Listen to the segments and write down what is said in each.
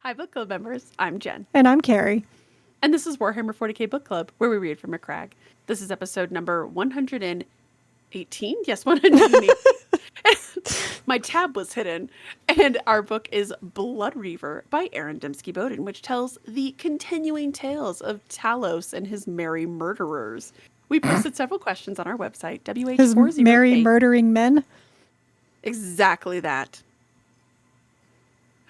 Hi, book club members. I'm Jen. And I'm Keri. And this is Warhammer 40k Book Club, where we read from a crag. This is episode number 118. Yes, 118. My tab was hidden. And our book is Blood Reaver by Aaron Dembski-Bowden, which tells the continuing tales of Talos and his merry murderers. We posted several questions on our website, His merry WH40k. murdering men. Exactly that.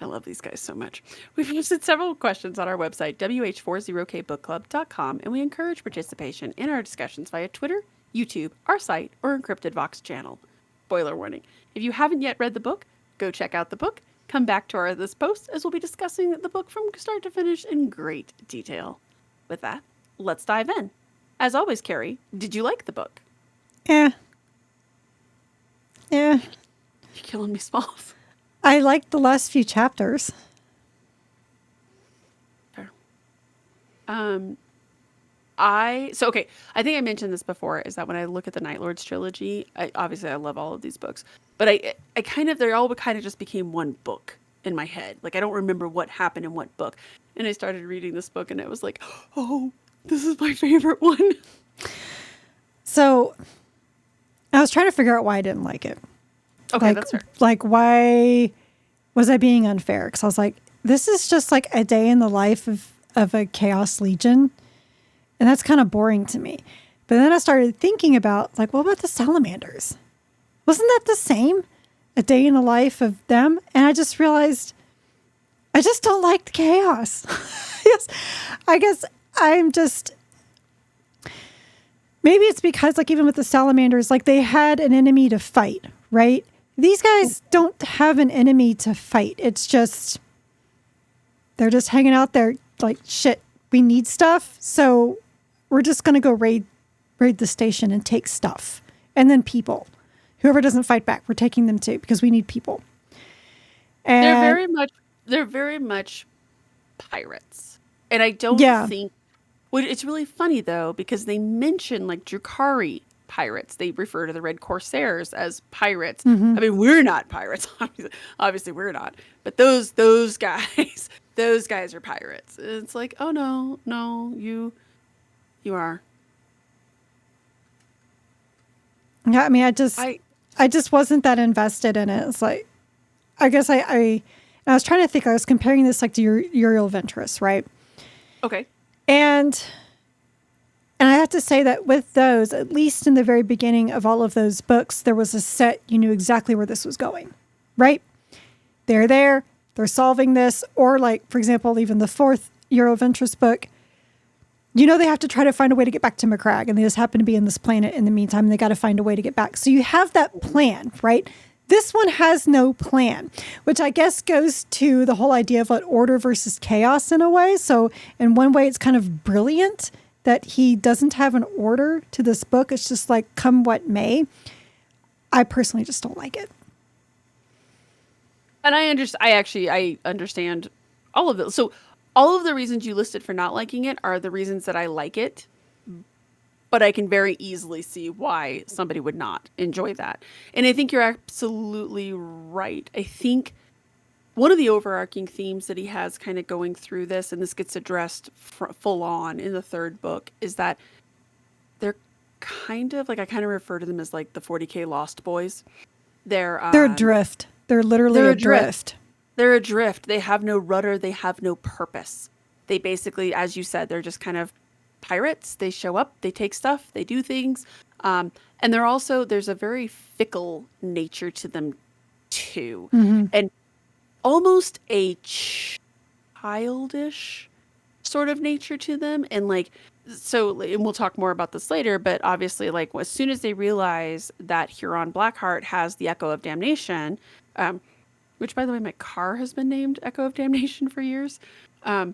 I love these guys so much. We've posted several questions on our website, wh40kbookclub.com, and we encourage participation in our discussions via Twitter, YouTube, our site, or Encrypted Vox channel. Spoiler warning. If you haven't yet read the book, go check out the book. Come back to this post as we'll be discussing the book from start to finish in great detail. With that, let's dive in. As always, Keri, did you like the book? Yeah. You're killing me, Smalls. I liked the last few chapters. Fair. I think I mentioned this before, is that when I look at the Night Lords trilogy, obviously I love all of these books, but they all kind of just became one book in my head. Like, I don't remember what happened in what book. And I started reading this book and it was like, oh, this is my favorite one. So I was trying to figure out why I didn't like it. Okay, that's fair. Like, why was I being unfair? Because I was like, this is just like a day in the life of a Chaos Legion. And that's kind of boring to me. But then I started thinking about, like, what about the Salamanders? Wasn't that the same? A day in the life of them? And I just realized I just don't like the chaos. Yes, I guess I'm just... Maybe it's because, like, even with the Salamanders, like, they had an enemy to fight, right? These guys don't have an enemy to fight. It's just, they're just hanging out there like, shit, we need stuff. So we're just going to go raid the station and take stuff. And then people. Whoever doesn't fight back, we're taking them too because we need people. And they're very much pirates. And I don't think... Well, it's really funny, though, because they mention, like, Drukhari pirates. They refer to the Red Corsairs as pirates. Mm-hmm. I mean, we're not pirates. Obviously, we're not. But those guys, those guys are pirates. It's like, oh, no, you are. Yeah, I mean, I just wasn't that invested in it. It's like, I guess I was trying to think, I was comparing this, like, to Uriel Ventress, right? Okay. And I have to say that with those, at least in the very beginning of all of those books, there was a set, you knew exactly where this was going, right? They're solving this. Or, like, for example, even the fourth Uriel Ventress book, you know, they have to try to find a way to get back to Macragge, and they just happen to be in this planet in the meantime, and they got to find a way to get back. So you have that plan, right? This one has no plan, which I guess goes to the whole idea of, like, order versus chaos in a way. So in one way, it's kind of brilliant that he doesn't have an order to this book. It's just like, come what may. I personally just don't like it. And I understand all of it. So all of the reasons you listed for not liking it are the reasons that I like it. But I can very easily see why somebody would not enjoy that. And I think you're absolutely right. I think one of the overarching themes that he has kind of going through this, and this gets addressed full on in the third book, is that they're kind of, like, I kind of refer to them as, like, the 40k Lost Boys. They're adrift. They're literally adrift. They're adrift. They have no rudder. They have no purpose. They basically, as you said, they're just kind of pirates. They show up, they take stuff, they do things. And there's a very fickle nature to them too. Mm-hmm. And almost a childish sort of nature to them. And, like, so, and we'll talk more about this later, but obviously, like, as soon as they realize that Huron Blackheart has the Echo of Damnation, which, by the way, my car has been named Echo of Damnation for years. As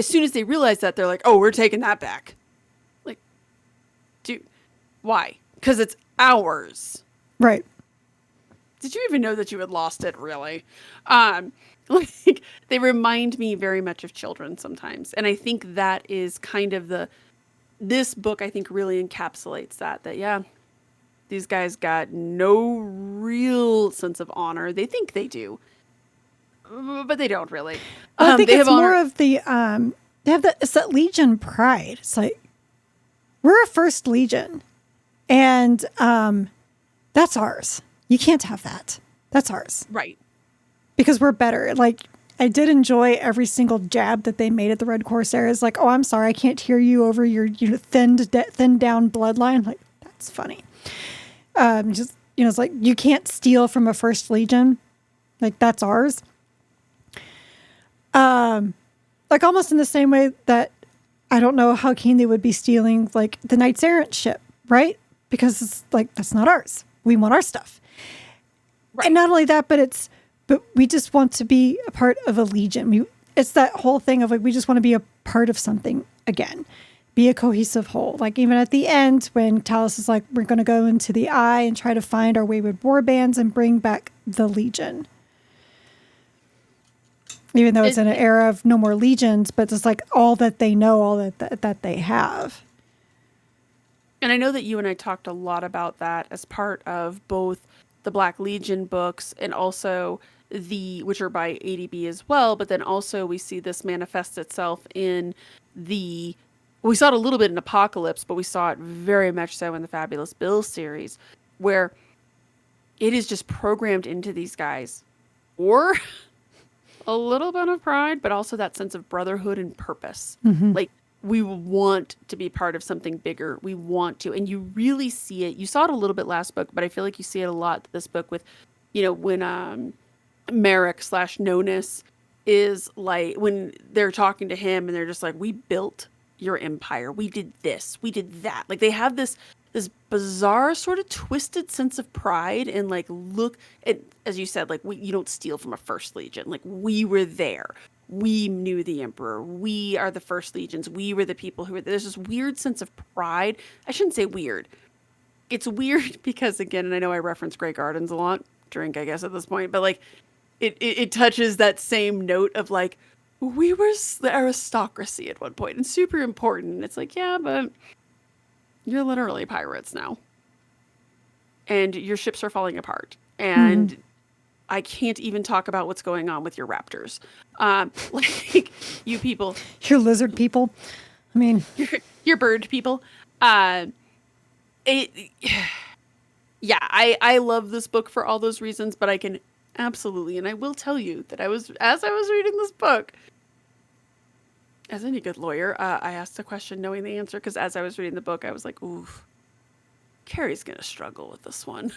soon as they realize that, they're like, oh, we're taking that back. Like, dude, why? Because it's ours. Right. Did you even know that you had lost it, really? Like, they remind me very much of children sometimes. And I think that is kind of this book, I think, really encapsulates that, yeah, these guys got no real sense of honor. They think they do. but they don't really. Well, I think They it's have honor. more of the they have it's that Legion pride. It's like we're a first Legion, and that's ours. You can't have that. That's ours Right. because we're better. Like I did enjoy every single jab that they made at the Red Corsairs. Like, oh, I'm sorry, I can't hear you over your thinned down bloodline. Like that's funny. Just it's like you can't steal from a first Legion. Like that's ours. Like almost in the same way that I don't know how keen they would be stealing like the Knights Errant ship, right? Because it's like that's not ours. We want our stuff. Right. And not only that, but we just want to be a part of a Legion. It's that whole thing of like we just want to be a part of something again. Be a cohesive whole. Like even at the end when Talos is like, we're gonna go into the Eye and try to find our wayward war bands and bring back the Legion. Even though it's in an era of no more legions, but it's like all that they know, all that they have. And I know that you and I talked a lot about that as part of both the Black Legion books and also which are by ADB as well. But then also we see this manifest itself in we saw it a little bit in Apocalypse, but we saw it very much so in the Fabulous Bill series, where it is just programmed into these guys. Or a little bit of pride, but also that sense of brotherhood and purpose. Mm-hmm. Like we want to be part of something bigger. We want to, and you really see it. You saw it a little bit last book, but I feel like you see it a lot this book with, when Merrick / Nonus is like when they're talking to him and they're just like, we built your empire. We did this. We did that. Like they have this bizarre sort of twisted sense of pride and like look at, as you said, like you don't steal from a first Legion. Like we were there. We knew the Emperor. We are the first Legions. We were the people who were there's this weird sense of pride. I shouldn't say weird. It's weird because again, and I know I reference Grey Gardens a lot, drink I guess at this point, but like it touches that same note of like we were the aristocracy at one point and super important. And it's like, yeah, but you're literally pirates now. And your ships are falling apart. And I can't even talk about what's going on with your raptors. Like, you people. Your lizard people. I mean. Your bird people. Yeah, I love this book for all those reasons, but I can absolutely, and I will tell you that as I was reading this book, as any good lawyer, I asked a question knowing the answer because as I was reading the book, I was like, ooh, Keri's going to struggle with this one.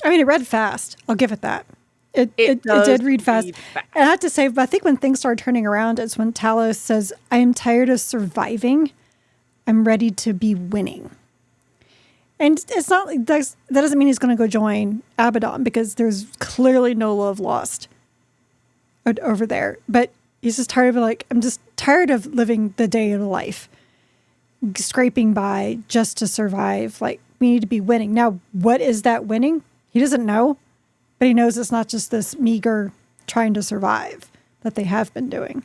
I mean, it read fast. I'll give it that. It did read fast. And I have to say, I think when things started turning around is when Talos says, I am tired of surviving. I'm ready to be winning. And it's not like that doesn't mean he's going to go join Abaddon because there's clearly no love lost over there. But he's just tired of I'm just tired of living the day of life, scraping by just to survive. Like we need to be winning. Now, what is that winning? He doesn't know, but he knows it's not just this meager trying to survive that they have been doing.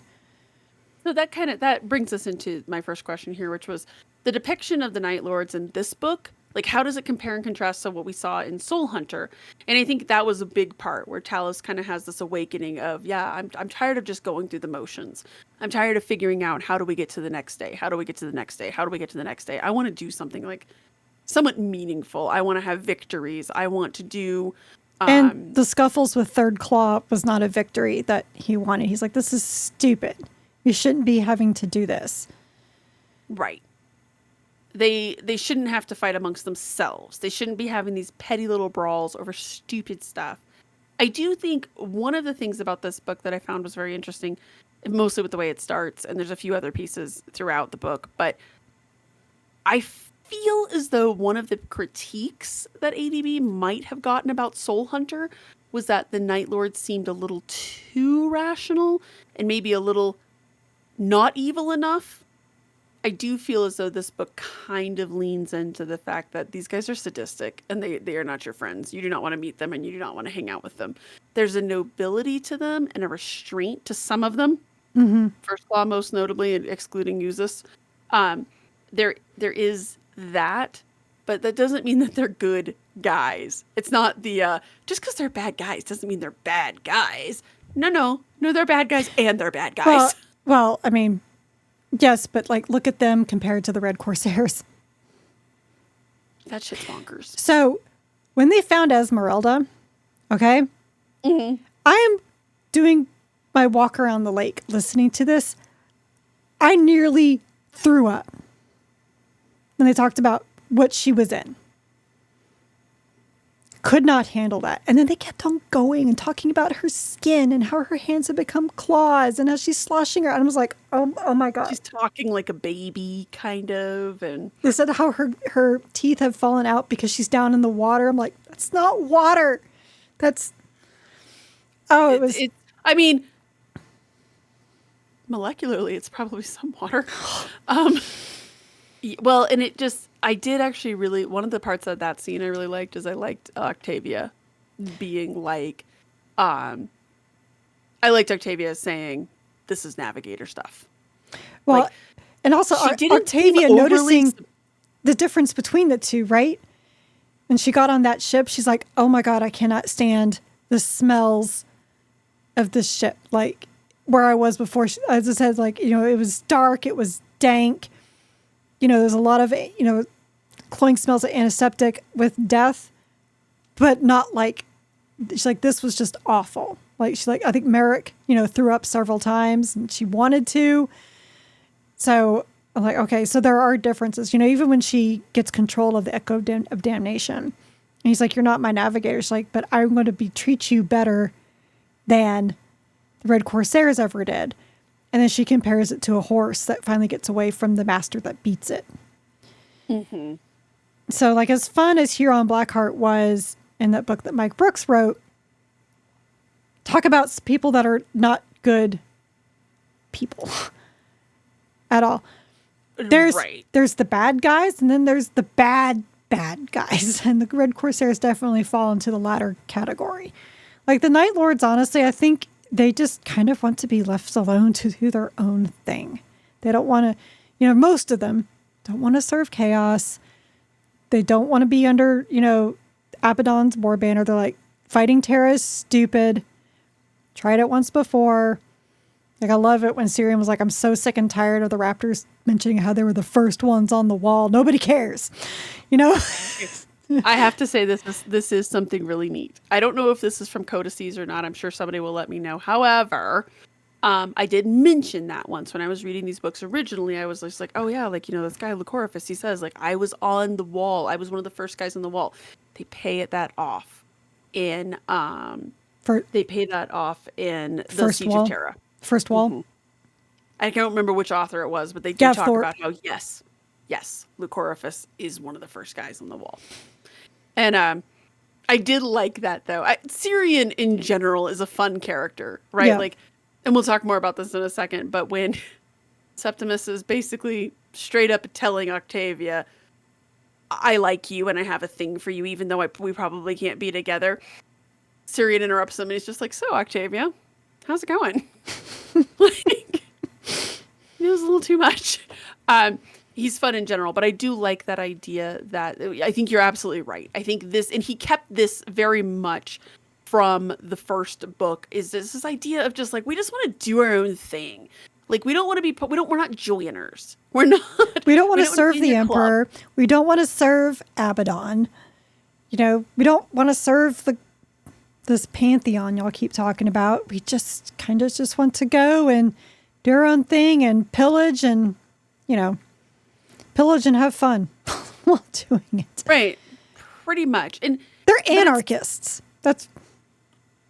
So that brings us into my first question here, which was the depiction of the Night Lords in this book. Like, how does it compare and contrast to what we saw in Soul Hunter? And I think that was a big part where Talos kind of has this awakening of, yeah, I'm tired of just going through the motions. I'm tired of figuring out how do we get to the next day? How do we get to the next day? How do we get to the next day? I want to do something like somewhat meaningful. I want to have victories. I want to do... and the scuffles with Third Claw was not a victory that he wanted. He's like, this is stupid. We shouldn't be having to do this. Right. They shouldn't have to fight amongst themselves. They shouldn't be having these petty little brawls over stupid stuff. I do think one of the things about this book that I found was very interesting, mostly with the way it starts, and there's a few other pieces throughout the book, but I feel as though one of the critiques that ADB might have gotten about Soul Hunter was that the Night Lords seemed a little too rational and maybe a little not evil enough. I do feel as though this book kind of leans into the fact that these guys are sadistic and they are not your friends. You do not want to meet them and you do not want to hang out with them. There's a nobility to them and a restraint to some of them. Mm-hmm. First Claw, most notably, excluding Usus. There is that, but that doesn't mean that they're good guys. It's not the just because they're bad guys doesn't mean they're bad guys. No, they're bad guys and they're bad guys. Well, I mean, yes, but like, look at them compared to the Red Corsairs. That shit's bonkers. So when they found Esmeralda, okay, I am doing my walk around the lake listening to this. I nearly threw up when they talked about what she was in. Could not handle that. And then they kept on going and talking about her skin and how her hands have become claws and how she's sloshing her. And I was like, oh my God. She's talking like a baby, kind of. And they said how her teeth have fallen out because she's down in the water. I'm like, that's not water. That's, I mean, molecularly, it's probably some water. Well, and I did actually really, one of the parts of that scene I really liked is I liked Octavia being like, I liked Octavia saying, this is navigator stuff. Well, like, and also Octavia noticing the difference between the two, right? When she got on that ship, she's like, oh my God, I cannot stand the smells of this ship. Like where I was before, as I said, like, it was dark, it was dank. There's a lot of, cloying smells of antiseptic with death, but not like, she's like, this was just awful. Like, she's like, I think Merrick, threw up several times and she wanted to. So I'm like, okay, so there are differences, even when she gets control of the Echo of Damnation. And he's like, you're not my navigator. She's like, but I'm going to treat you better than the Red Corsairs ever did. And then she compares it to a horse that finally gets away from the master that beats it. Mm-hmm. So, like, as fun as Huron Blackheart was in that book that Mike Brooks wrote, talk about people that are not good people at all. There's the bad guys, and then there's the bad guys. And the Red Corsairs definitely fall into the latter category. Like, the Night Lords, honestly, I think they just kind of want to be left alone to do their own thing. They don't want to, most of them don't want to serve chaos. They don't want to be under, Abaddon's war banner. They're like, fighting Terra is stupid. Tried it once before. Like, I love it when Syrian was like, I'm so sick and tired of the Raptors mentioning how they were the first ones on the wall. Nobody cares, I have to say this is something really neat. I don't know if this is from Codices or not. I'm sure somebody will let me know. However, I did mention that once when I was reading these books originally. I was just like, oh yeah, like, this guy Lycoraphus, he says, like, I was on the wall. I was one of the first guys on the wall. They pay that off in the Siege of Terra. First wall. Mm-hmm. I can't remember which author it was, but they did talk about how yes, Lycoraphus is one of the first guys on the wall. And I did like that, though. Syrian, in general, is a fun character, right? Yeah. Like, and we'll talk more about this in a second, but when Septimus is basically straight up telling Octavia, I like you and I have a thing for you, even though we probably can't be together, Syrian interrupts him and he's just like, so, Octavia, how's it going? Like, it was a little too much. He's fun in general, but I do like that idea that I think you're absolutely right. I think this, and he kept this very much from the first book, is this idea of just like, we just want to do our own thing. Like, we don't want to be, we're not joiners. We're not. We don't want to serve the Emperor. Club. We don't want to serve Abaddon. We don't want to serve this pantheon y'all keep talking about. We just kind of just want to go and do our own thing and pillage and, pillage and have fun while doing it. Right. Pretty much. And they're anarchists. That's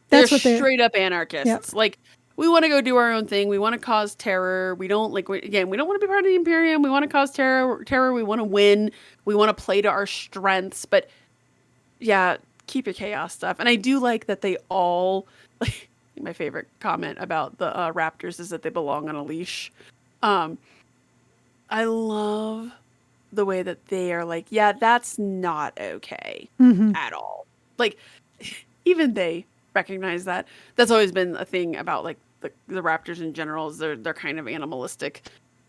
what they're straight up anarchists. Yep. Like, we want to go do our own thing. We want to cause terror. We don't we don't want to be part of the Imperium. We want to cause terror. We want to win. We want to play to our strengths. But yeah, keep your chaos stuff. And I do like that they all, like, my favorite comment about the Raptors is that they belong on a leash. I love the way that they are like, yeah, that's not okay at all. Like, even they recognize that. That's always been a thing about, like, the Raptors in general, is they're kind of animalistic.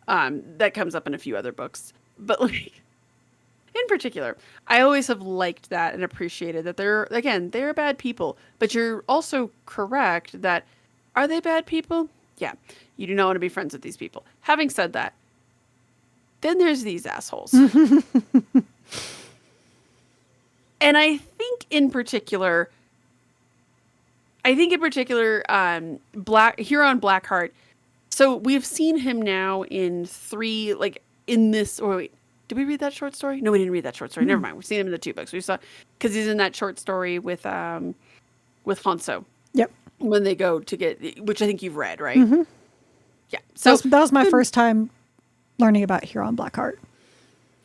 That comes up in a few other books. But, like, in particular, I always have liked that and appreciated that they're bad people, but you're also correct that are they bad people? Yeah. You do not want to be friends with these people. Having said that, then there's these assholes. And I think in particular, Black Huron Blackheart. So we've seen him now in three, like in this. Or wait, did we read that short story? No, we didn't read that short story. Never mind. We've seen him in the two books. We saw because he's in that short story with Hanso. Yep. When they go to get, which I think you've read, right? Mm-hmm. Yeah. So that was my first time learning about Huron Blackheart.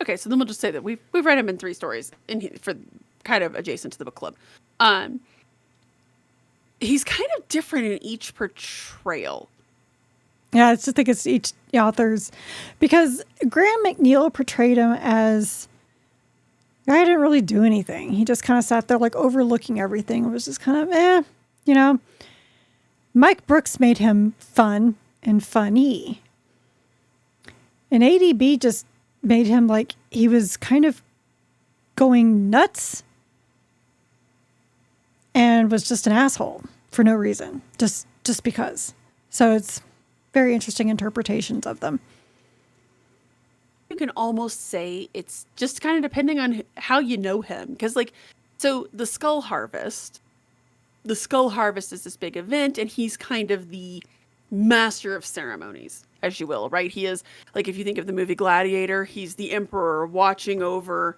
Okay, so then we'll just say that we've read him in three stories for kind of adjacent to the book club. He's kind of different in each portrayal. Yeah, I just think it's each author's, because Graham McNeil portrayed him as the guy didn't really do anything. He just kind of sat there like overlooking everything. It was just kind of Mike Brooks made him fun and funny. And ADB just made him like he was kind of going nuts and was just an asshole for no reason, just because. So it's very interesting interpretations of them. You can almost say it's just kind of depending on how you know him, because so the Skull Harvest is this big event, and he's kind of the master of ceremonies, as you will, right? He is, like, if you think of the movie Gladiator, he's the emperor watching over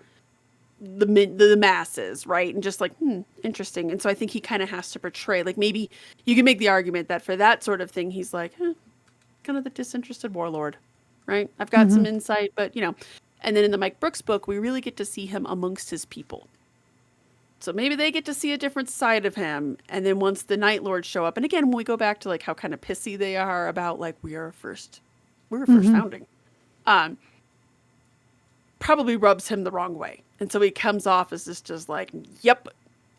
the masses, right? And just like, interesting. And so I think he kind of has to portray, like, maybe you can make the argument that for that sort of thing, he's like, kind of the disinterested warlord, right? I've got some insight, but, and then in the Mike Brooks book, we really get to see him amongst his people. So maybe they get to see a different side of him. And then once the Night Lords show up, and again, when we go back to like how kind of pissy they are about like, we're a first founding, probably rubs him the wrong way. And so he comes off as this just like, yep,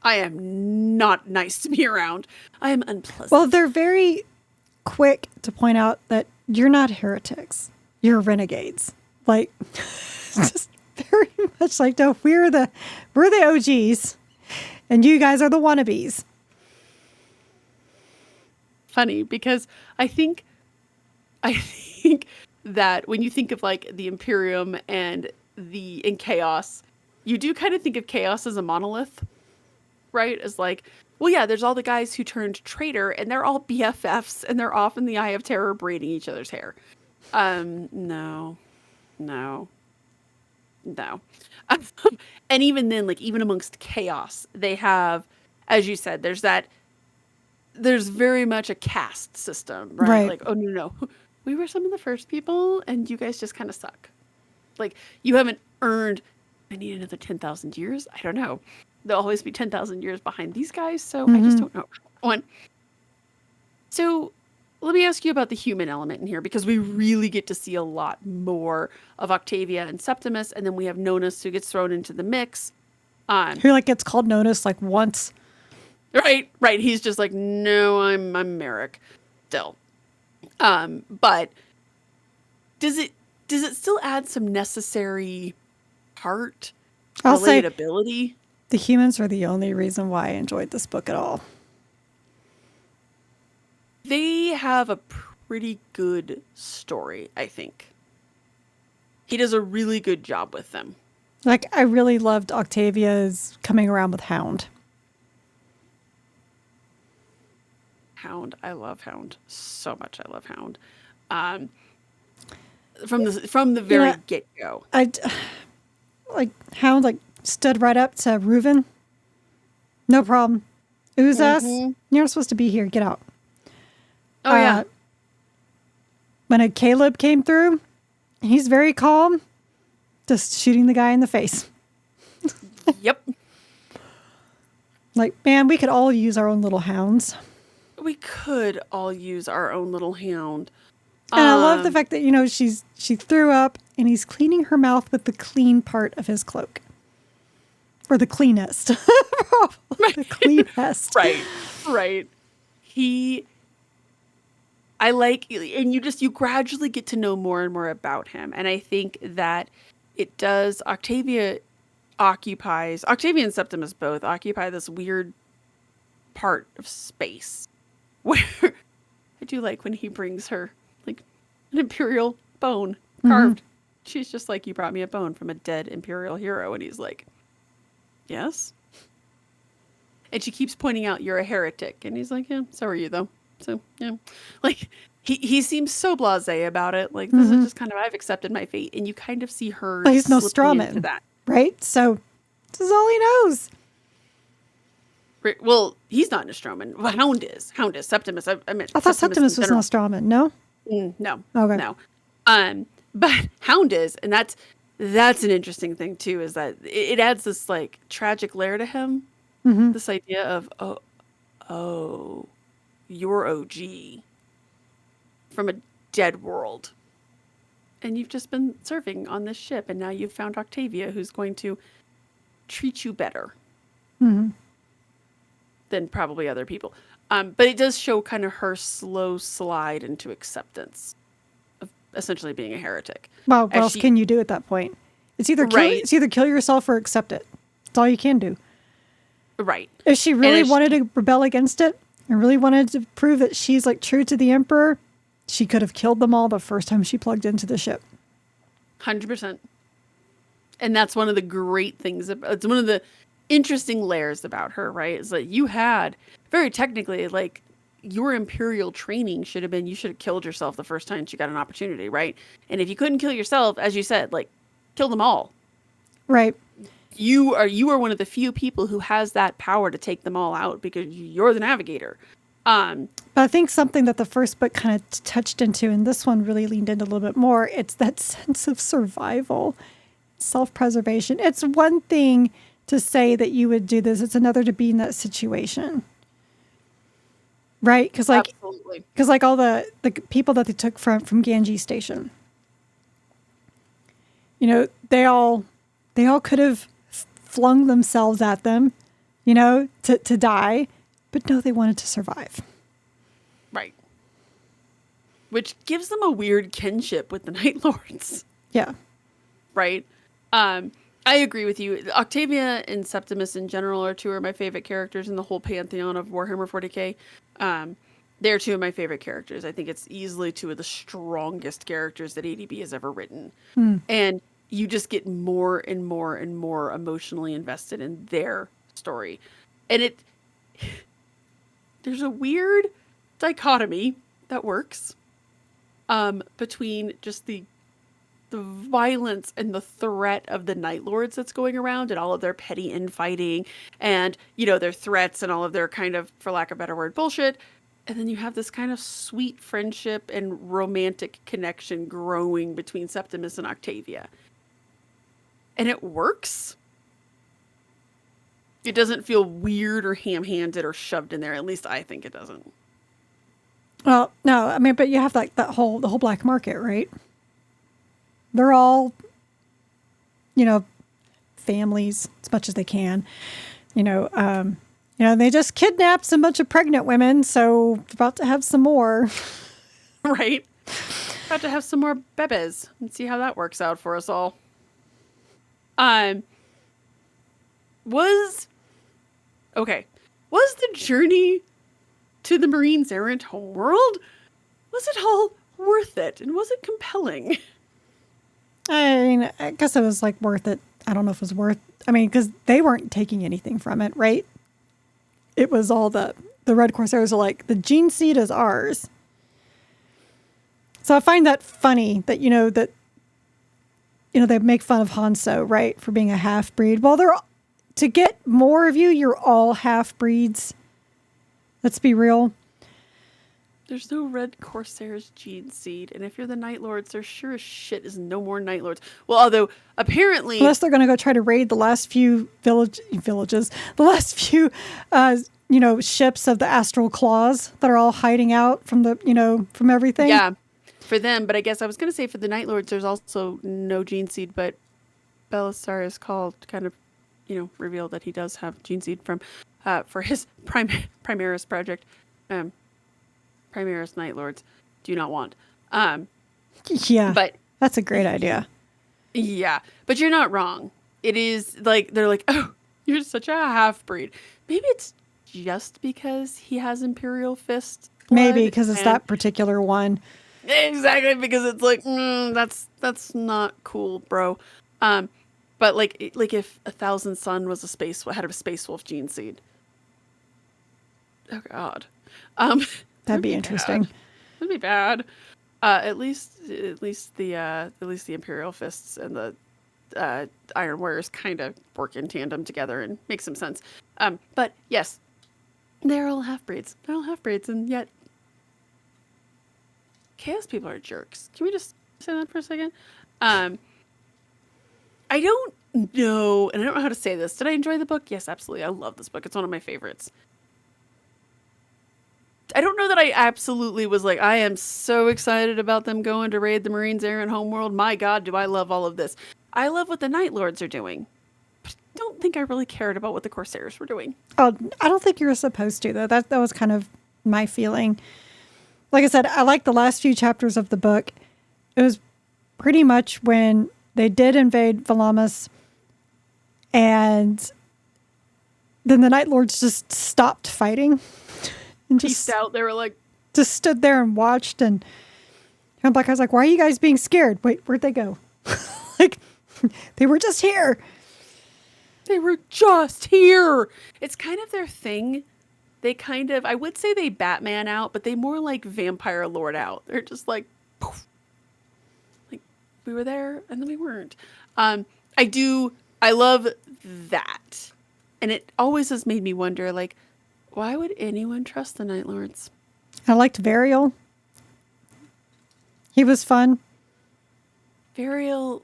I am not nice to be around. I am unpleasant. Well, they're very quick to point out that you're not heretics. You're renegades. Like, just very much like, no, we're the OGs. And you guys are the wannabes. Funny, because I think that when you think of like the Imperium and Chaos, you do kind of think of Chaos as a monolith, right? As like, well, yeah, there's all the guys who turned traitor, and they're all BFFs, and they're off in the Eye of Terror braiding each other's hair. No. And even then, like, even amongst Chaos, they have, as you said, there's very much a caste system, right? Like, oh, no. We were some of the first people, and you guys just kind of suck. Like, you haven't earned, I need another 10,000 years? I don't know. There'll always be 10,000 years behind these guys, so I just don't know. So let me ask you about the human element in here, because we really get to see a lot more of Octavia and Septimus, and then we have Nonus who gets thrown into the mix. Who like gets called Nonus like once. Right. He's just like, no, I'm Merrick still. But does it still add some necessary heart, relatability? The humans are the only reason why I enjoyed this book at all. They have a pretty good story, I think. He does a really good job with them. Like, I really loved Octavia's coming around with Hound. I love Hound so much. I love Hound. From the very get-go. Hound stood right up to Reuven. No problem. Ooze us. You're not supposed to be here. Get out. Oh, yeah. When a Caleb came through, he's very calm, just shooting the guy in the face. Yep. Like, man, we could all use our own little hounds. We could all use our own little hound. And I love the fact that, she threw up and he's cleaning her mouth with the clean part of his cloak. Or the cleanest. The cleanest. Right. I like, and you gradually get to know more and more about him. And I think that it does. Octavia and Septimus both occupy this weird part of space where I do like when he brings her like an Imperial bone carved. She's just like, you brought me a bone from a dead Imperial hero. And he's like, yes. And she keeps pointing out, you're a heretic. And he's like, yeah, so are you, though. So, yeah. Like, he seems so blasé about it. Like, this is just kind of, I've accepted my fate. And you kind of see her But he's no slipping into strawman, that. right? So this is all he knows. Well, he's not Nostroman. Well, Hound is. Septimus. I meant I thought Septimus Septimus was Nostroman. No? No. Okay. No. But Hound is, and that's an interesting thing too, is that it adds this like tragic layer to him. This idea of oh, you're OG from a dead world. And you've just been serving on this ship, and now you've found Octavia, who's going to treat you better than probably other people. But it does show kind of her slow slide into acceptance of essentially being a heretic. Well, what else can you do at that point? It's either kill yourself or accept it. That's all you can do. Right. If she really wanted to rebel against it and really wanted to prove that she's like true to the Emperor, she could have killed them all the first time she plugged into the ship. 100%. And that's one of the great things. It's one of the interesting layers about her, right? Is that you had, very technically, like, your Imperial training should have been, you should have killed yourself the first time she got an opportunity, right? And if you couldn't kill yourself, as you said, like, kill them all. Right. You are one of the few people who has that power to take them all out because you're the navigator. But I think something that the first book kind of touched into, and this one really leaned into a little bit more, it's that sense of survival, self-preservation. It's one thing to say that you would do this. It's another to be in that situation. Right? Because like all the people that they took from Ganji Station, you know, they all could have flung themselves at them, you know, to die, but no, they wanted to survive. Right. Which gives them a weird kinship with the Night Lords. Yeah. Right? I agree with you. Octavia and Septimus in general are two of my favorite characters in the whole pantheon of Warhammer 40k. They're two of my favorite characters. I think it's easily two of the strongest characters that ADB has ever written. And you just get more and more and more emotionally invested in their story. And there's a weird dichotomy that works between just the violence and the threat of the Night Lords that's going around and all of their petty infighting and, you know, their threats and all of their kind of, for lack of a better word, bullshit. And then you have this kind of sweet friendship and romantic connection growing between Septimus and Octavia. And it works. It doesn't feel weird or ham-handed or shoved in there. At least I think it doesn't. Well, no, I mean, but you have like the whole black market, right? They're all, you know, families as much as they can. You know, they just kidnapped a bunch of pregnant women, so about to have some more. Right. About to have some more bebes and see how that works out for us all. Was the journey to the Marines' errant homeworld, was it all worth it? And was it compelling? I mean, I guess it was like worth it. I don't know if it was worth, I mean, because they weren't taking anything from it, right? It was all the Red Corsairs are like, the gene seed is ours. So I find that funny that, they make fun of Hanso, right, for being a half-breed. Well, to get more of you, you're all half-breeds. Let's be real. There's no Red Corsairs gene seed, and if you're the Night Lords, there sure as shit is no more Night Lords. Well, although apparently, unless they're going to go try to raid the last few villages, the last few, ships of the Astral Claws that are all hiding out from from everything. Yeah, for them. But I guess I was going to say for the Night Lords, there's also no gene seed, but Belisar is called kind of, revealed that he does have gene seed from, for his Primaris project. Primaris Night Lords do not want. Yeah, but that's a great idea. Yeah, but you're not wrong. It is like they're like, "Oh, you're such a half-breed." Maybe it's just because he has Imperial Fist Maybe blood because it's and that particular one. exactly because it's like, that's not cool, bro. Um, but like if a Thousand Sun was a space had a Space Wolf gene seed. Oh God, um, That'd that'd be be bad. interesting. That'd be bad. At least the Imperial Fists and the Iron Warriors kind of work in tandem together and make some sense. But yes, they're all half breeds. They're all half breeds, and yet Chaos people are jerks. Can we just say that for a second? Um, I don't know, and I don't know how to say this. Did I enjoy the book? Yes, absolutely. I love this book. It's one of my favorites. I don't know that I absolutely was like, I am so excited about them going to raid the Marines' Errant homeworld. My God, do I love all of this. I love what the Night Lords are doing. But I don't think I really cared about what the Corsairs were doing. Oh, I don't think you were supposed to though. That was kind of my feeling. Like I said, I like the last few chapters of the book. It was pretty much when they did invade Valamas, and then the Night Lords just stopped fighting and Peaced out. They were like, just stood there and watched. And I was like, why are you guys being scared? Wait, where'd they go? Like, they were just here. they were just here. It's kind of their thing. They kind of, I would say they Batman out, but they more like Vampire Lord out. They're just like, poof. Like, we were there and then we weren't. Um, I love that. And it always has made me wonder, like, why would anyone trust the Night Lords? I liked Variel. He was fun. Variel,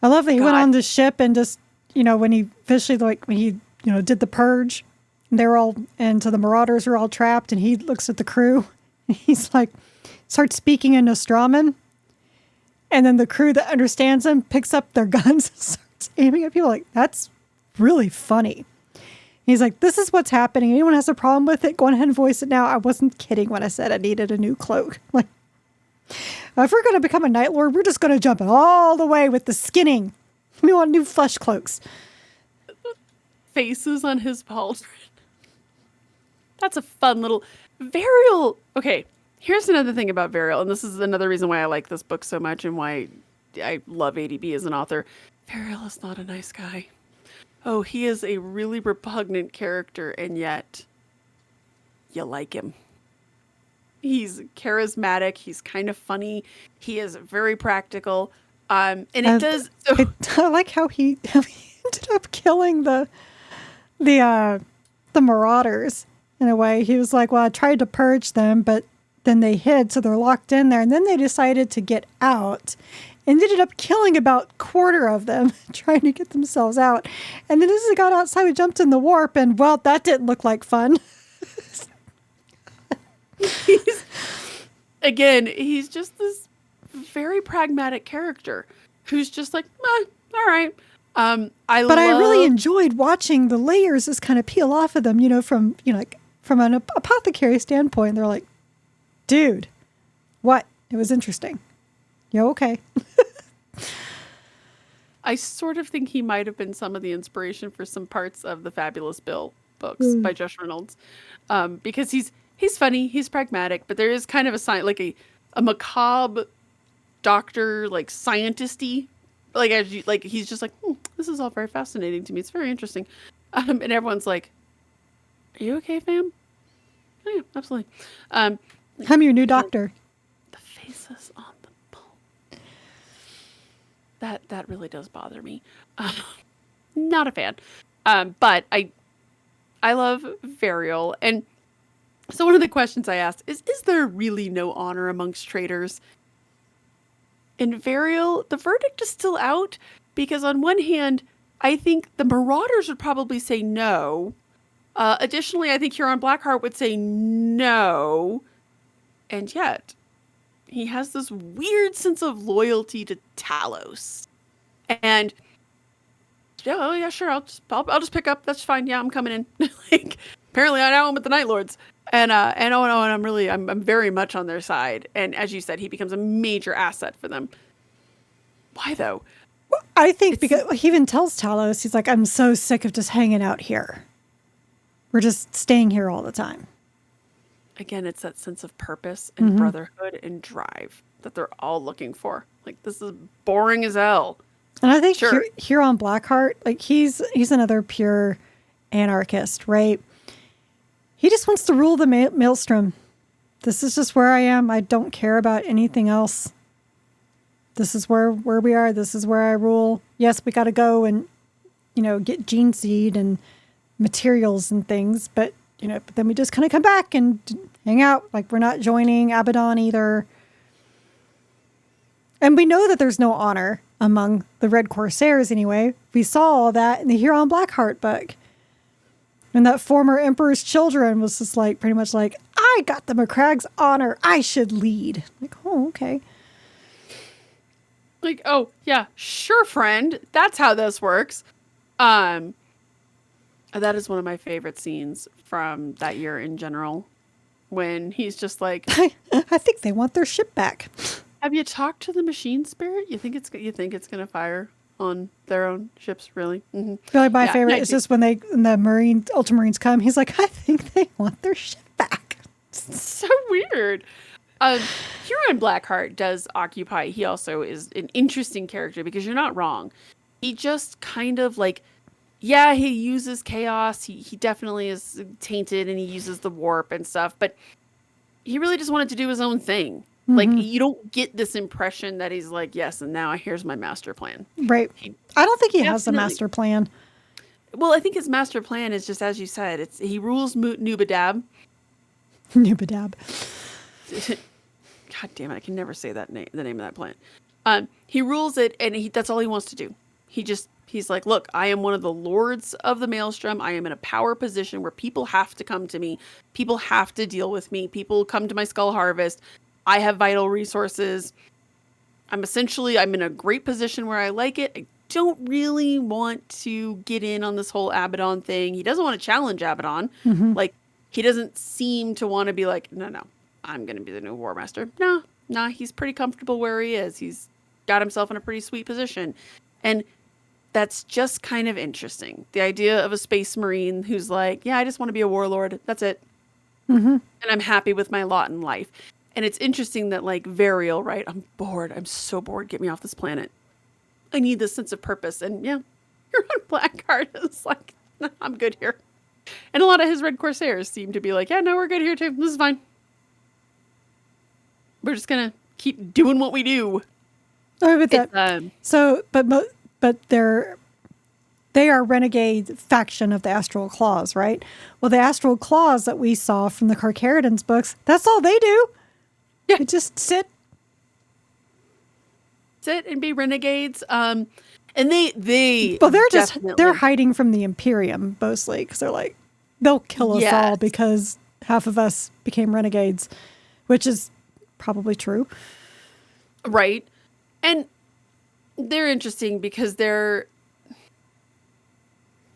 I love that he went God. on the ship and just, when he officially, like, when he, did the purge, they're all, and so the Marauders are all trapped, and he looks at the crew, and he's like, starts speaking in Nostraman, and then the crew that understands him picks up their guns and starts aiming at people. Like, that's really funny. He's like, this is what's happening. Anyone has a problem with it, go ahead and voice it now. I wasn't kidding when I said I needed a new cloak. Like, if we're going to become a Night Lord, we're just going to jump all the way with the skinning. We want new flesh cloaks. Faces on his pauldron. That's a fun little Variel. Okay, here's another thing about Variel, and this is another reason why I like this book so much and why I love ADB as an author. Variel is not a nice guy. Oh, he is a really repugnant character, and yet you like him. He's charismatic. He's kind of funny. He is very practical. And it does. So, I like how he ended up killing the Marauders in a way. He was like, well, I tried to purge them, but then they hid, so they're locked in there. And then they decided to get out and ended up killing about a quarter of them, trying to get themselves out. And then as they got outside, we jumped in the warp, and well, that didn't look like fun. he's just this very pragmatic character who's just like, all right. I really enjoyed watching the layers just kind of peel off of them, from an apothecary standpoint. They're like, dude, what? It was interesting. Yeah, okay. I sort of think he might have been some of the inspiration for some parts of the Fabulous Bill books by Josh Reynolds, because he's funny, he's pragmatic, but there is kind of a macabre doctor, like scientisty, like he's just like, this is all very fascinating to me. It's very interesting, and everyone's like, "Are you okay, fam?" Oh, yeah, absolutely. I'm your new doctor. The faces on the bowl. That really does bother me. Not a fan. But I love Variel, and so one of the questions I asked is there really no honor amongst traitors? In Variel, the verdict is still out because on one hand, I think the Marauders would probably say no. Additionally, I think Huron Blackheart would say no. And yet, he has this weird sense of loyalty to Talos. And oh yeah, sure, I'll just pick up. That's fine. Yeah, I'm coming in. Like, apparently I know I'm with the Night Lords. And I'm very much on their side. And as you said, he becomes a major asset for them. Why though? I think because he even tells Talos, he's like, I'm so sick of just hanging out here. We're just staying here all the time. Again, it's that sense of purpose and brotherhood and drive that they're all looking for. Like, this is boring as hell. And I think Sure. here on Blackheart, like he's another pure anarchist, right? He just wants to rule the maelstrom. This is just where I am. I don't care about anything else. This is where we are. This is where I rule. Yes, we got to go and, get gene seed and materials and things, but then we just kind of come back and hang out. Like, we're not joining Abaddon either. And we know that there's no honor among the Red Corsairs anyway. We saw all that in the Huron Blackheart book. And that former Emperor's children was just like, pretty much like, I got the McCragg's honor. I should lead. Like, oh, okay. Like, oh, yeah, sure, friend. That's how this works. That is one of my favorite scenes from that year in general. When he's just like, I think they want their ship back. have you talked to the machine spirit? You think it's going to fire on their own ships, really? Mm-hmm. Really, my favorite is just when the Ultramarines come. He's like, I think they want their ship back. So weird. Huron Blackheart does occupy. He also is an interesting character because you're not wrong. He just kind of like, yeah, he uses chaos. He definitely is tainted and he uses the warp and stuff, but he really just wanted to do his own thing. Mm-hmm. Like, you don't get this impression that he's like, yes, and now here's my master plan. Right. I don't think he has a master plan. Well, I think his master plan is just, as you said, he rules Nubadab. Nubadab. God damn it, I can never say the name of that planet. He rules it, and that's all he wants to do. He's like, look, I am one of the lords of the Maelstrom. I am in a power position where people have to come to me. People have to deal with me. People come to my Skull Harvest. I have vital resources. I'm in a great position where I like it. I don't really want to get in on this whole Abaddon thing. He doesn't want to challenge Abaddon. Mm-hmm. Like, he doesn't seem to want to be like, no, I'm going to be the new War Master. No, he's pretty comfortable where he is. He's got himself in a pretty sweet position. And that's just kind of interesting. The idea of a space marine who's like, yeah, I just want to be a warlord. That's it. Mm-hmm. And I'm happy with my lot in life. And it's interesting that, like, Variel, right? I'm bored. I'm so bored. Get me off this planet. I need this sense of purpose. And yeah, you're on Blackheart. It's like, no, I'm good here. And a lot of his Red Corsairs seem to be like, yeah, no, we're good here too. This is fine. We're just going to keep doing what we do. Oh, with that. But they are renegade faction of the Astral Claws, right? Well, the Astral Claws that we saw from the Carcharodon's books, that's all they do. Yeah. They just sit and be renegades. And they're they're hiding from the Imperium mostly because they're like, they'll kill us all because half of us became renegades, which is probably true. Right. And they're interesting because they're,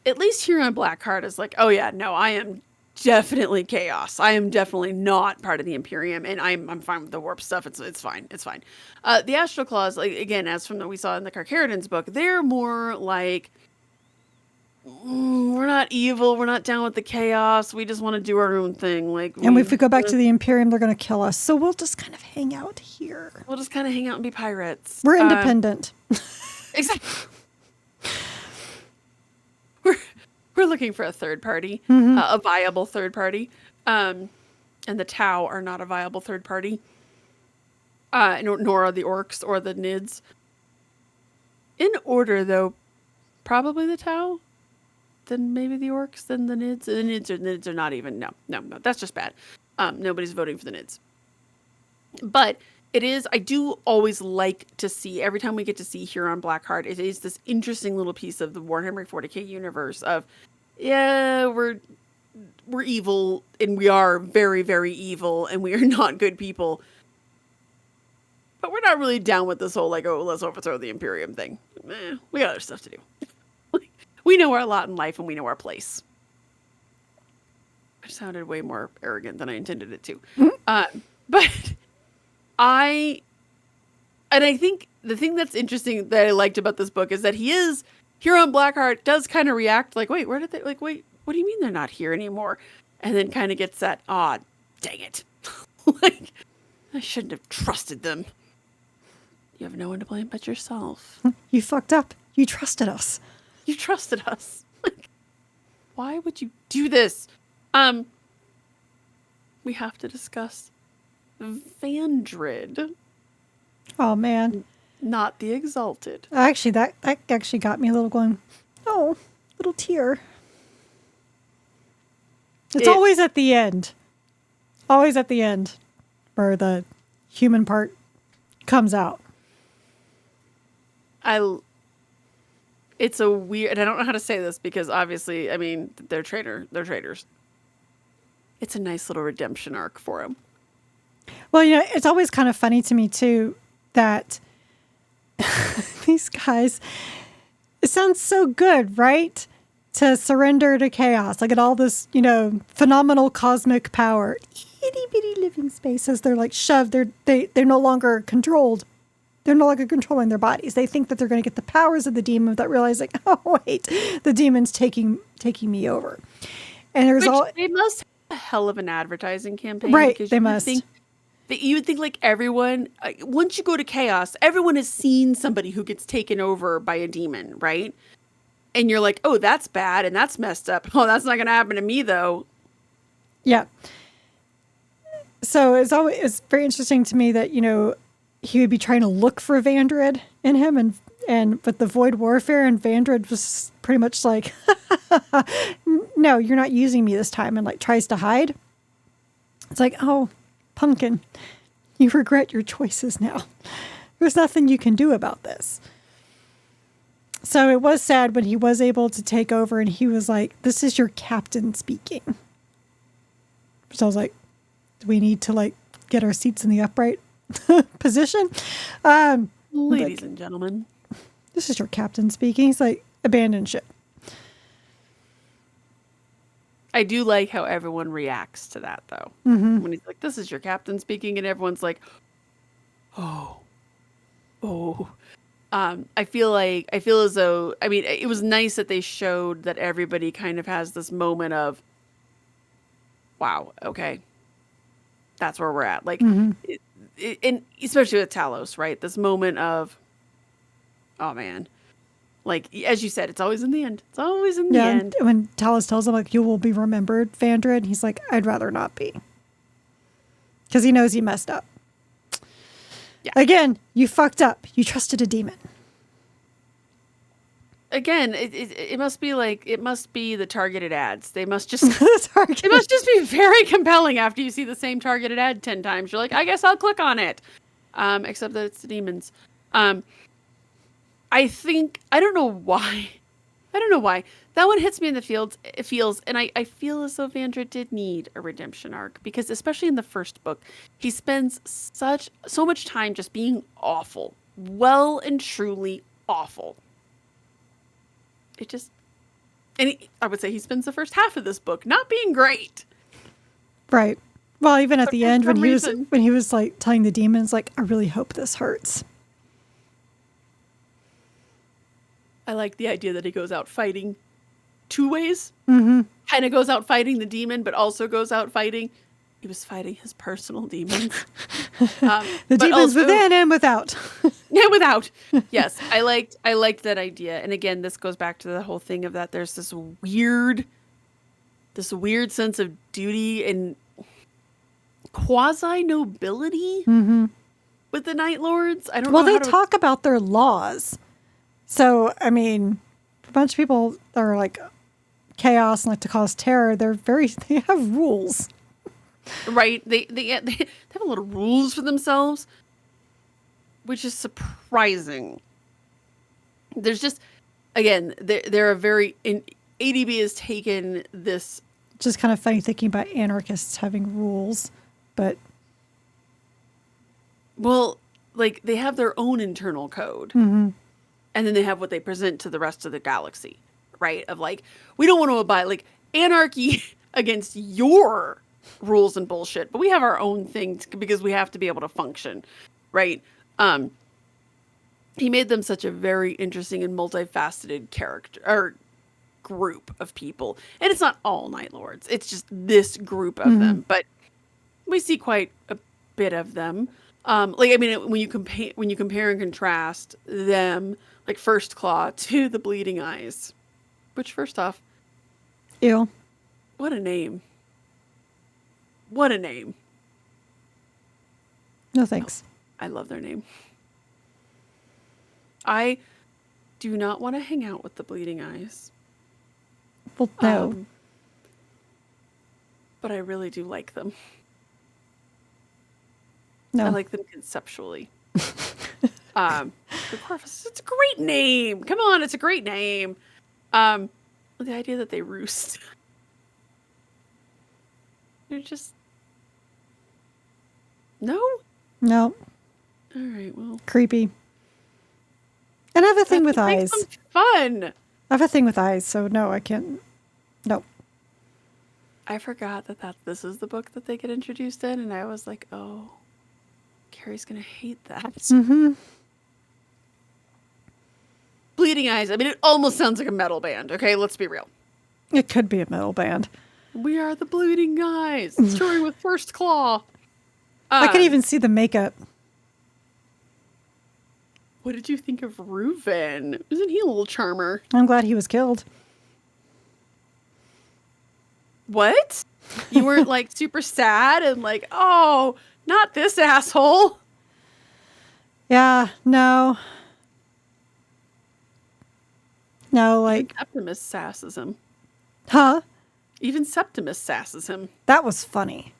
at least here on Blackheart is like, oh yeah, no, I am definitely chaos. I am definitely not part of the Imperium, and I'm fine with the warp stuff. It's fine. It's fine. The Astral Claws, like, again, as from we saw in the Carcharodon's book, they're more like, we're not evil. We're not down with the chaos. We just want to do our own thing. And if we go back to the Imperium, they're going to kill us. So we'll just kind of hang out here. We'll just kind of hang out and be pirates. We're independent. Exactly. We're looking for a third party, a viable third party. And the Tau are not a viable third party. Nor are the Orcs or the Nids. In order, though, probably the Tau, then maybe the Orcs, then the Nids. The Nids are not even, no, that's just bad. Nobody's voting for the Nids. But it is, I do always like to see, every time we get to see Huron Blackheart, it is this interesting little piece of the Warhammer 40k universe of, yeah, we're evil, and we are very, very evil, and we are not good people. But we're not really down with this whole, like, oh, let's overthrow the Imperium thing. We got other stuff to do. We know our lot in life, and we know our place. I sounded way more arrogant than I intended it to. But I think the thing that's interesting that I liked about this book is that Huron Blackheart does kind of react like, wait, where did they, like, wait, what do you mean they're not here anymore? And then kind of gets that, aw, dang it. Like, I shouldn't have trusted them. You have no one to blame but yourself. You fucked up. You trusted us. You trusted us. Like, why would you do this? We have to discuss Vandred. Oh, man. Not the Exalted. Actually, that actually got me a little going, oh, little tear. It's always at the end. Always at the end where the human part comes out. It's a weird, and I don't know how to say this because obviously, I mean, they're traitors. It's a nice little redemption arc for him. Well, you know, it's always kind of funny to me too that these guys, it sounds so good, right? To surrender to chaos, like at all this, you know, phenomenal cosmic power, itty bitty living spaces. They're like shoved. They're no longer controlled. They're no longer controlling their bodies. They think that they're going to get the powers of the demon without realizing, oh wait, the demon's taking me over. And there's they must have a hell of an advertising campaign, right? Because they must. You would think like everyone, once you go to chaos, everyone has seen somebody who gets taken over by a demon, right? And you're like, oh, that's bad and that's messed up. Oh, that's not going to happen to me though. Yeah. So it's very interesting to me that, you know, he would be trying to look for Vandred in him and with the void warfare, and Vandred was pretty much like, no, you're not using me this time, and like tries to hide. It's like, oh, pumpkin, you regret your choices now. There's nothing you can do about this. So it was sad when he was able to take over and he was like, this is your captain speaking. So I was like, do we need to like get our seats in the upright position? Ladies and gentlemen, this is your captain speaking. He's like, abandon ship. I do like how everyone reacts to that though. When he's like, this is your captain speaking, and everyone's like, oh. I feel as though, I mean, it was nice that they showed that everybody kind of has this moment of, wow, okay, that's where we're at. Like, and especially with Talos, right? This moment of, oh man, like, as you said, it's always in the end. It's always in the end. When Talos tells him, like, you will be remembered, Vandred, he's like, I'd rather not be. Because he knows he messed up. Yeah. Again, you fucked up. You trusted a demon. Again, it must be like, it must be the targeted ads. They must just, it must just be very compelling after you see the same targeted ad 10 times. You're like, I guess I'll click on it. Except that it's the demons. I think, I don't know why. That one hits me in the feels, and I feel as though Vandred did need a redemption arc, because especially in the first book, he spends so much time just being awful. Well and truly awful. I would say he spends the first half of this book not being great. Right. Well, even at the end when he was like telling the demons, like, I really hope this hurts. I like the idea that he goes out fighting two ways. Kind of goes out fighting the demon, but also goes out fighting. He was fighting his personal demons. The demons also, within and without. Yeah, without. Yes, I liked that idea. And again, this goes back to the whole thing of that there's this weird sense of duty and quasi nobility with the Night Lords. I don't know. Well, they talk about their laws. So, I mean, a bunch of people that are like chaos and like to cause terror, they have rules. Right. They have a lot of rules for themselves, which is surprising. There's just, again, they're a very, ADB has taken this. Just kind of funny thinking about anarchists having rules, but. Well, like they have their own internal code. And then they have what they present to the rest of the galaxy, right? Of like, we don't want to abide, like, anarchy against your rules and bullshit, but we have our own thing because we have to be able to function, right? he made them such a very interesting and multifaceted character or group of people. And it's not all Night Lords. It's just this group of them. But we see quite a bit of them. Like, I mean, when you compare and contrast them, like First Claw to the Bleeding Eyes, which first off, Ew. what a name. What a name. No thanks. I love their name. I do not want to hang out with the Bleeding Eyes. Well, no. But I really do like them. No. I like them conceptually. The Corvus, it's a great name. Come on, it's a great name. The idea that they roost. They're just... No? No. All right, well. Creepy. And I have a thing with eyes. Fun. I have a thing with eyes, so no, I can't. No. I forgot that this is the book that they get introduced in, and I was like, oh, Keri's gonna hate that. Mm-hmm. Bleeding Eyes. I mean, it almost sounds like a metal band. Okay, let's be real. It could be a metal band. We are the Bleeding Eyes, touring with First Claw. I could even see the makeup. What did you think of Reuven? Isn't he a little charmer? I'm glad he was killed. What? You weren't like super sad and like, oh, not this asshole. Yeah, no. No, like... Septimus sasses him. Huh? Even Septimus sasses him. That was funny.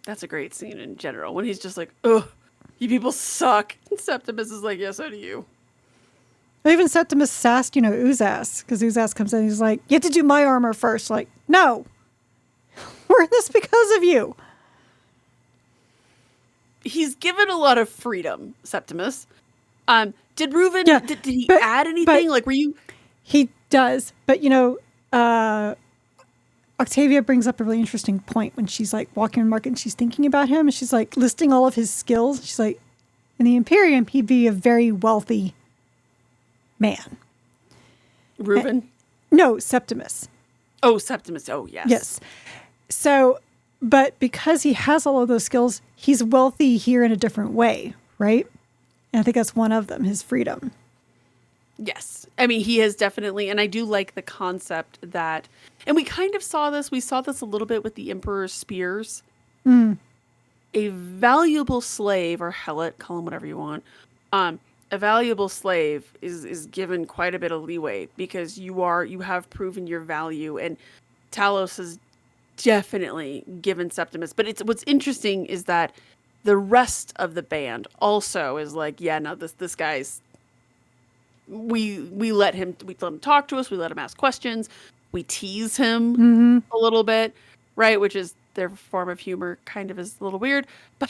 That's a great scene in general. When he's just like, ugh, you people suck. And Septimus is like, yeah, so do you. Even Septimus sassed, Uzas. Because Uzas comes in and he's like, you have to do my armor first. Like, no. We're in this because of you. He's given a lot of freedom, Septimus. Did Reuven, did he add anything? Like, were you... He does. But, Octavia brings up a really interesting point when she's like walking in the market and she's thinking about him. And she's like listing all of his skills. She's like, in the Imperium, he'd be a very wealthy man. Reuven? No, Septimus. Oh, Septimus. Oh, yes. Yes. So, but because he has all of those skills, he's wealthy here in a different way, right? And I think that's one of them, his freedom. Yes. I mean, he has definitely, and I do like the concept that, and we kind of saw this a little bit with the Emperor's spears. A valuable slave, or helot, call him whatever you want, a valuable slave is given quite a bit of leeway because you have proven your value, and Talos has definitely given Septimus. But what's interesting is that the rest of the band also is like, yeah, no, this guy's. We let him talk to us. We let him ask questions. We tease him a little bit, right? Which is their form of humor. Kind of is a little weird, but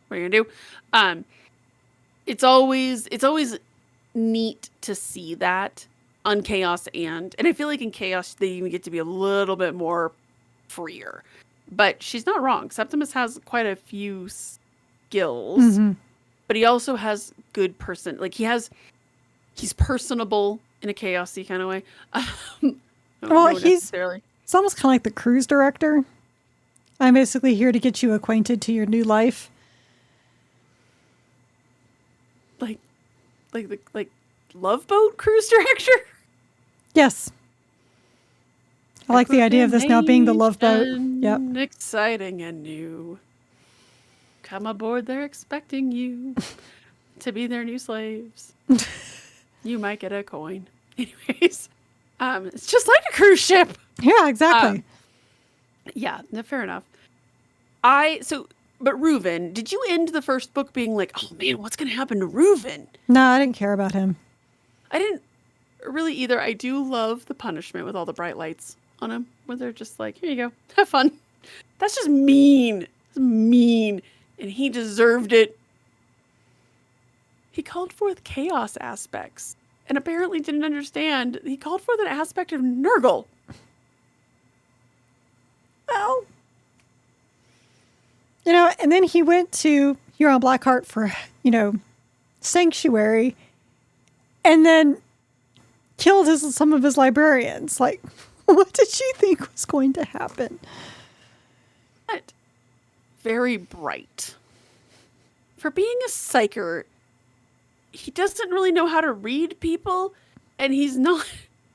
what are you gonna do? It's always neat to see that on Chaos and I feel like in Chaos they even get to be a little bit more freer. But she's not wrong. Septimus has quite a few skills, but he also has good like he's personable in a chaosy kind of way. It's almost kind of like the cruise director. I'm basically here to get you acquainted to your new life. Like Love Boat cruise director? Yes. I like the idea of this now being the Love Boat. Yep. Exciting and new. Come aboard, they're expecting you to be their new slaves. You might get a coin. Anyways, it's just like a cruise ship. Yeah, exactly. Yeah, no, fair enough. But Reuven, did you end the first book being like, oh man, what's going to happen to Reuven? No, I didn't care about him. I didn't really either. I do love the punishment with all the bright lights on him, where they're just like, here you go, have fun. That's just mean. It's mean. And he deserved it. He called forth chaos aspects and apparently didn't understand. He called forth an aspect of Nurgle. Well, and then he went to Huron Blackheart for, sanctuary and then killed some of his librarians. Like, what did she think was going to happen? But very bright. For being a psyker, he doesn't really know how to read people, and he's not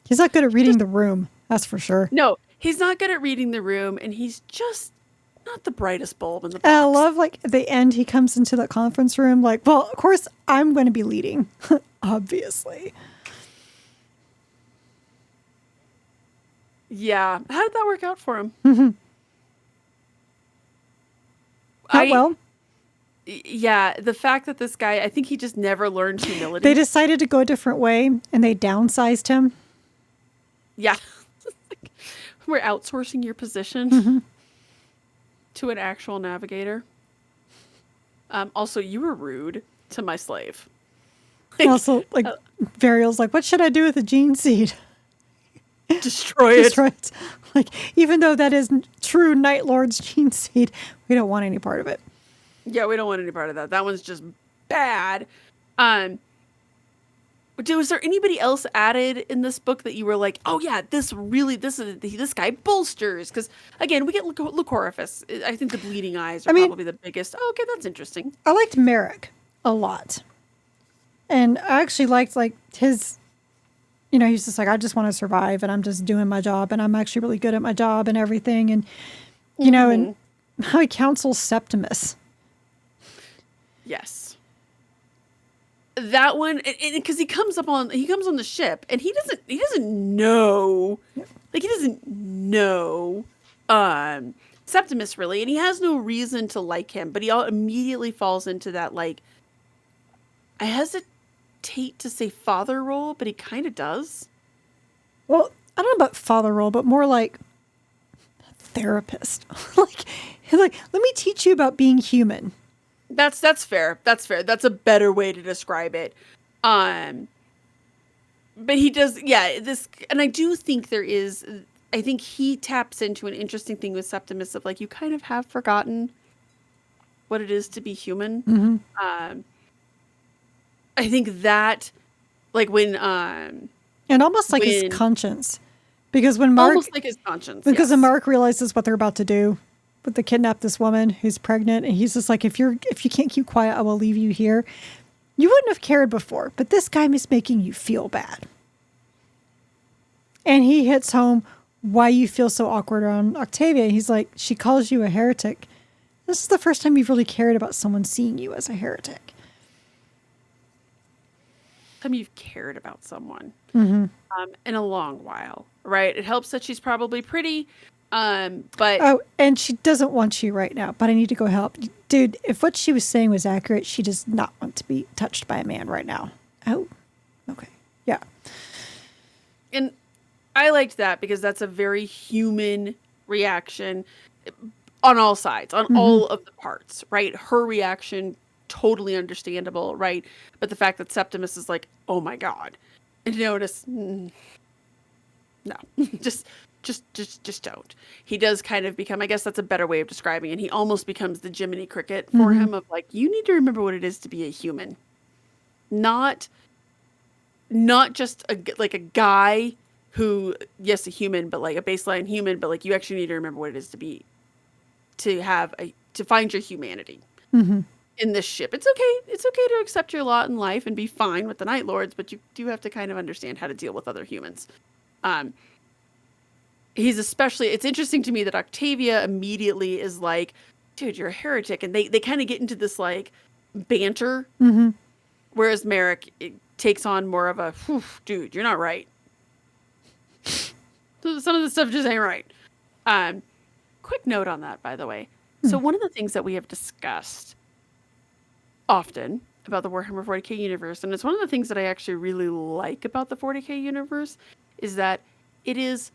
good at reading the room, that's for sure. No, he's not good at reading the room, and he's just not the brightest bulb in the box. And I love, like, at the end, he comes into the conference room, like, well, of course, I'm going to be leading, obviously. Yeah. How did that work out for him? Well. Yeah, the fact that this guy, I think he just never learned humility. They decided to go a different way, and they downsized him. Yeah. We're outsourcing your position to an actual navigator. Also, you were rude to my slave. Also, like, Variel's like, what should I do with the gene seed? Destroy it. Destroy it. Like, even though that is true Night Lord's gene seed, we don't want any part of it. Yeah, we don't want any part of that. That one's just bad. Was there anybody else added in this book that you were like, oh yeah, this guy bolsters? Because again, we get Lycoraphus. I think the bleeding eyes are probably the biggest. Oh, okay, that's interesting. I liked Merrick a lot, and I actually liked, like, his. You know, he's just like, I just want to survive, and I'm just doing my job, and I'm actually really good at my job and everything, and you know, and how he counsels Septimus. Yes. That one, because he comes on the ship, and he doesn't know, like, he doesn't know Septimus really, and he has no reason to like him, but he immediately falls into that, like, I hesitate to say father role, but he kind of does. Well, I don't know about father role, but more like therapist. like, let me teach you about being human. That's fair. That's fair. That's a better way to describe it. But he does, yeah, this, and I do think I think he taps into an interesting thing with Septimus of, like, you kind of have forgotten what it is to be human. I think that, like, when and almost like his conscience, because when Mark, almost like his conscience, because when Mark realizes what they're about to do, with the kidnap this woman who's pregnant, and he's just like, if you can't keep quiet, I will leave you here. You wouldn't have cared before, but this guy is making you feel bad, and he hits home why you feel so awkward around Octavia. He's like, she calls you a heretic. This is the first time you've really cared about someone seeing you as a heretic. Time you've cared about someone in a long while, right? It helps that she's probably pretty, but and she doesn't want you right now, but I need to go help. Dude, if what she was saying was accurate, she does not want to be touched by a man right now. Oh, okay. Yeah. And I liked that because that's a very human reaction on all sides, on all of the parts, right? Her reaction, totally understandable, right? But the fact that Septimus is like, oh my God, and notice, no, just don't. He does kind of become, I guess that's a better way of describing it. He almost becomes the Jiminy Cricket for him of, like, you need to remember what it is to be a human, not just a guy who, yes, a human, but like a baseline human, but like you actually need to remember what it is to find your humanity. In this ship. It's okay to accept your lot in life and be fine with the Night Lords, but you do have to kind of understand how to deal with other humans. It's interesting to me that Octavia immediately is like, dude, you're a heretic, and they kind of get into this, like, banter, whereas Merrick takes on more of a, dude, you're not right. Some of the stuff just ain't right. Quick note on that, by the way. So one of the things that we have discussed often about the Warhammer 40k universe, and it's one of the things that I actually really like about the 40k universe, is that it is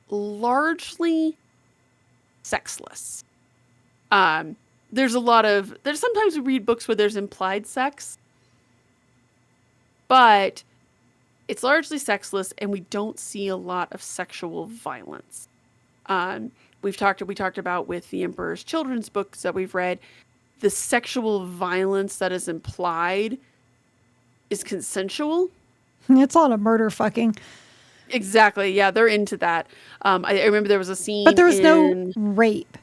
largely sexless. There's sometimes we read books where there's implied sex, but it's largely sexless, and we don't see a lot of sexual violence. We talked about with the Emperor's children's books that we've read, the sexual violence that is implied is consensual. It's a lot of murder fucking. Exactly. Yeah, they're into that. I remember there was a scene But there was no in rape.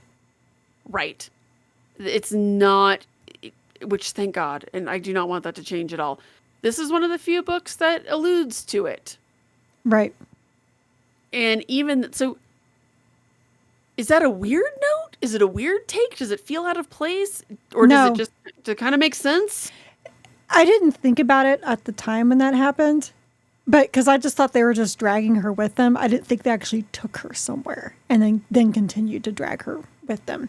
right. It's not, which thank God, and I do not want that to change at all. This is one of the few books that alludes to it. Right. And even so, is that a weird note? Is it a weird take? Does it feel out of place? Or does it No. just to kind of make sense? I didn't think about it at the time when that happened, but because I just thought they were just dragging her with them. I didn't think they actually took her somewhere and then continued to drag her with them.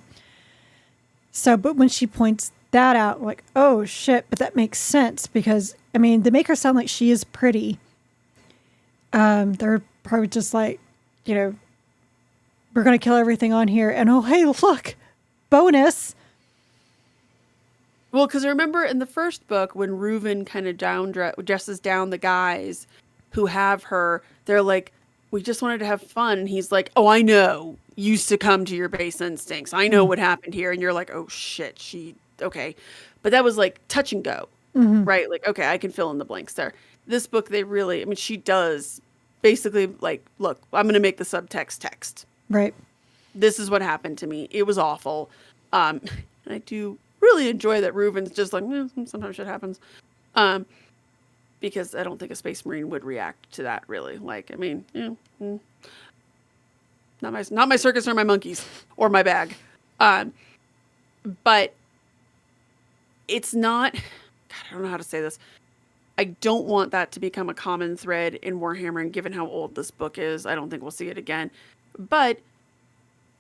So, but when she points that out, like, oh shit, but that makes sense because, I mean, they make her sound like she is pretty. They're probably just like, you know, we're going to kill everything on here. And oh, hey, look, bonus. Well, because I remember in the first book when Reuven kind of dresses down the guys who have her, they're like, we just wanted to have fun. And he's like, oh, I know. You succumb to your base instincts. I know what happened here. And you're like, oh, shit. Okay. But that was like touch and go, right? Like, okay, I can fill in the blanks there. This book, she does basically like, look, I'm going to make the subtext text. Right. This is what happened to me. It was awful. And I do really enjoy that Reuven's just like, sometimes shit happens. Because I don't think a Space Marine would react to that really. Like, I mean, not my circus or my monkeys or my bag. But it's not, God, I don't know how to say this. I don't want that to become a common thread in Warhammer, and given how old this book is, I don't think we'll see it again. But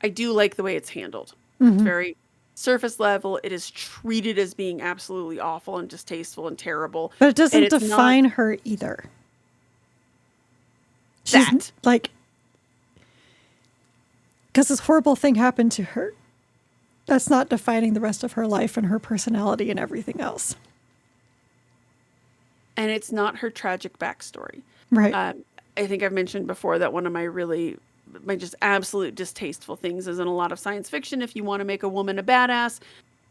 I do like the way it's handled. It's very surface level. It is treated as being absolutely awful and distasteful and terrible. But it doesn't define her either. She's like, because this horrible thing happened to her. That's not defining the rest of her life and her personality and everything else. And it's not her tragic backstory. Right. I think I've mentioned before that one of my just absolute distasteful things is in a lot of science fiction, if you want to make a woman a badass,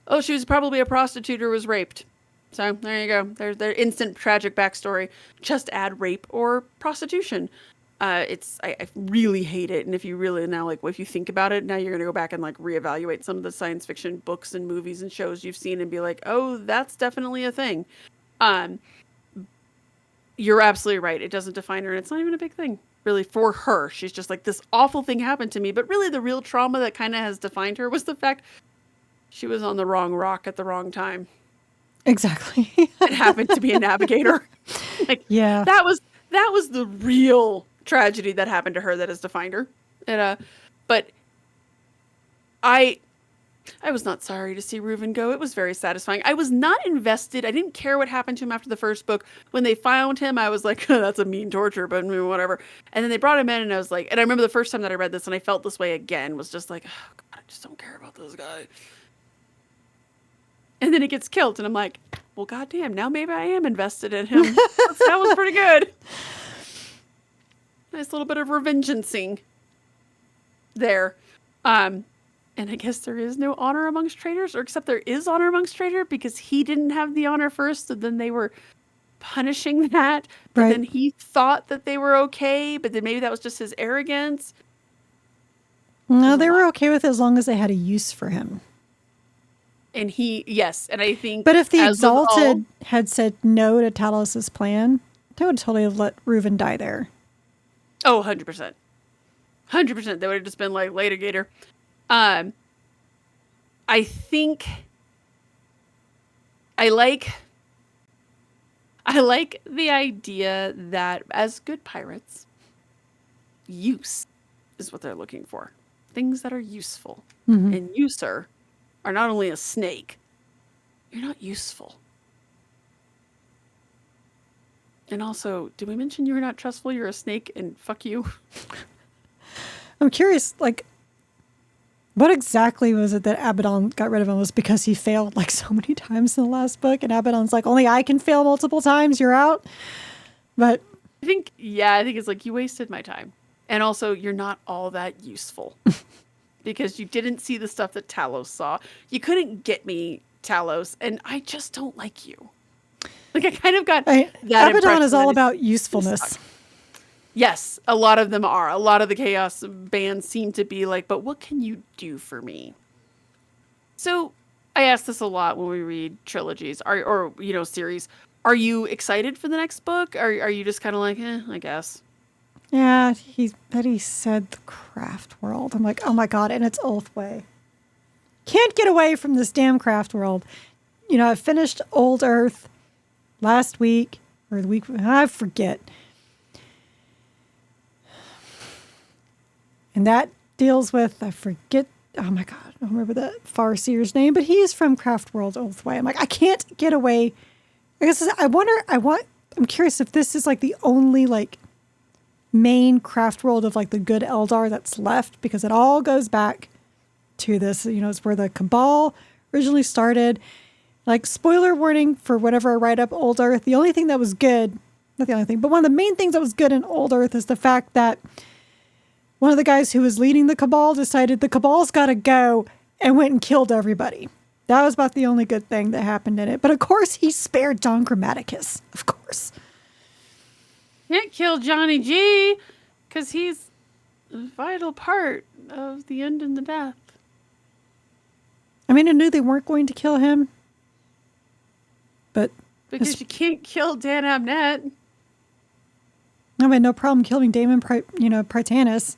oh, she was probably a prostitute or was raped. So there you go. There's their instant tragic backstory. Just add rape or prostitution. I really hate it. And if you really now, like, if you think about it, now you're going to go back and like reevaluate some of the science fiction books and movies and shows you've seen and be like, oh, that's definitely a thing. You're absolutely right. It doesn't define her. And it's not even a big thing really for her. She's just like, this awful thing happened to me. But really the real trauma that kind of has defined her was the fact she was on the wrong rock at the wrong time. Exactly. It happened to be a navigator. Like, yeah, that was the real tragedy that happened to her that has defined her. And, but I was not sorry to see Reuven go. It was very satisfying. I was not invested. I didn't care what happened to him after the first book. When they found him, I was like, oh, that's a mean torture, but whatever. And then they brought him in and I was like, and I remember the first time that I read this and I felt this way again, was just like, oh God, I just don't care about this guy. And then he gets killed and I'm like, well, goddamn, now maybe I am invested in him. That was pretty good. Nice little bit of revengeancing there. And I guess there is no honor amongst traitors, or except there is honor amongst traitors because he didn't have the honor first. So then they were punishing that. But right. then he thought that they were okay. But then maybe that was just his arrogance. No, they were okay with it as long as they had a use for him. And yes. And I think. But if the Exalted had said no to Talos's plan, they would totally have let Reuven die there. Oh, 100%. 100%. They would have just been like, later, Gator. I think I like the idea that as good pirates, use is what they're looking for. Things that are useful. And you, sir, are not only a snake, you're not useful. And also, did we mention you're not trustful? You're a snake and fuck you. I'm curious, like, what exactly was it that Abaddon got rid of him? Was because he failed like so many times in the last book, and Abaddon's like, only I can fail multiple times, you're out. But I think it's like, you wasted my time. And also, you're not all that useful. Because you didn't see the stuff that Talos saw. You couldn't get me, Talos, and I just don't like you. Like I kind of got Right. that Abaddon impression is that all he's- about he's usefulness. stuck. Yes, a lot of them are. A lot of the Chaos bands seem to be like, but what can you do for me? So I ask this a lot when we read trilogies or series. Are you excited for the next book? Are you just kind of like, I guess? Yeah, he said the craft world. I'm like, oh my God, and it's Oathway. Can't get away from this damn craft world. I finished Old Earth last week or the week, I forget. And that deals with, I forget, oh my God, I don't remember the Farseer's name, but he's from Craft World Oathway. I'm like, I can't get away. I guess I'm curious if this is like the only like main craft world of like the good Eldar that's left, because it all goes back to this, it's where the Cabal originally started. Like, spoiler warning for whatever I write up Old Earth, the only thing that was good, not the only thing, but one of the main things that was good in Old Earth is the fact that one of the guys who was leading the Cabal decided the Cabal's got to go and went and killed everybody. That was about the only good thing that happened in it. But of course, he spared John Grammaticus. Of course. Can't kill Johnny G because he's a vital part of the end and the death. I mean, I knew they weren't going to kill him. But because you can't kill Dan Abnett. I had no problem killing Damon Prytanis.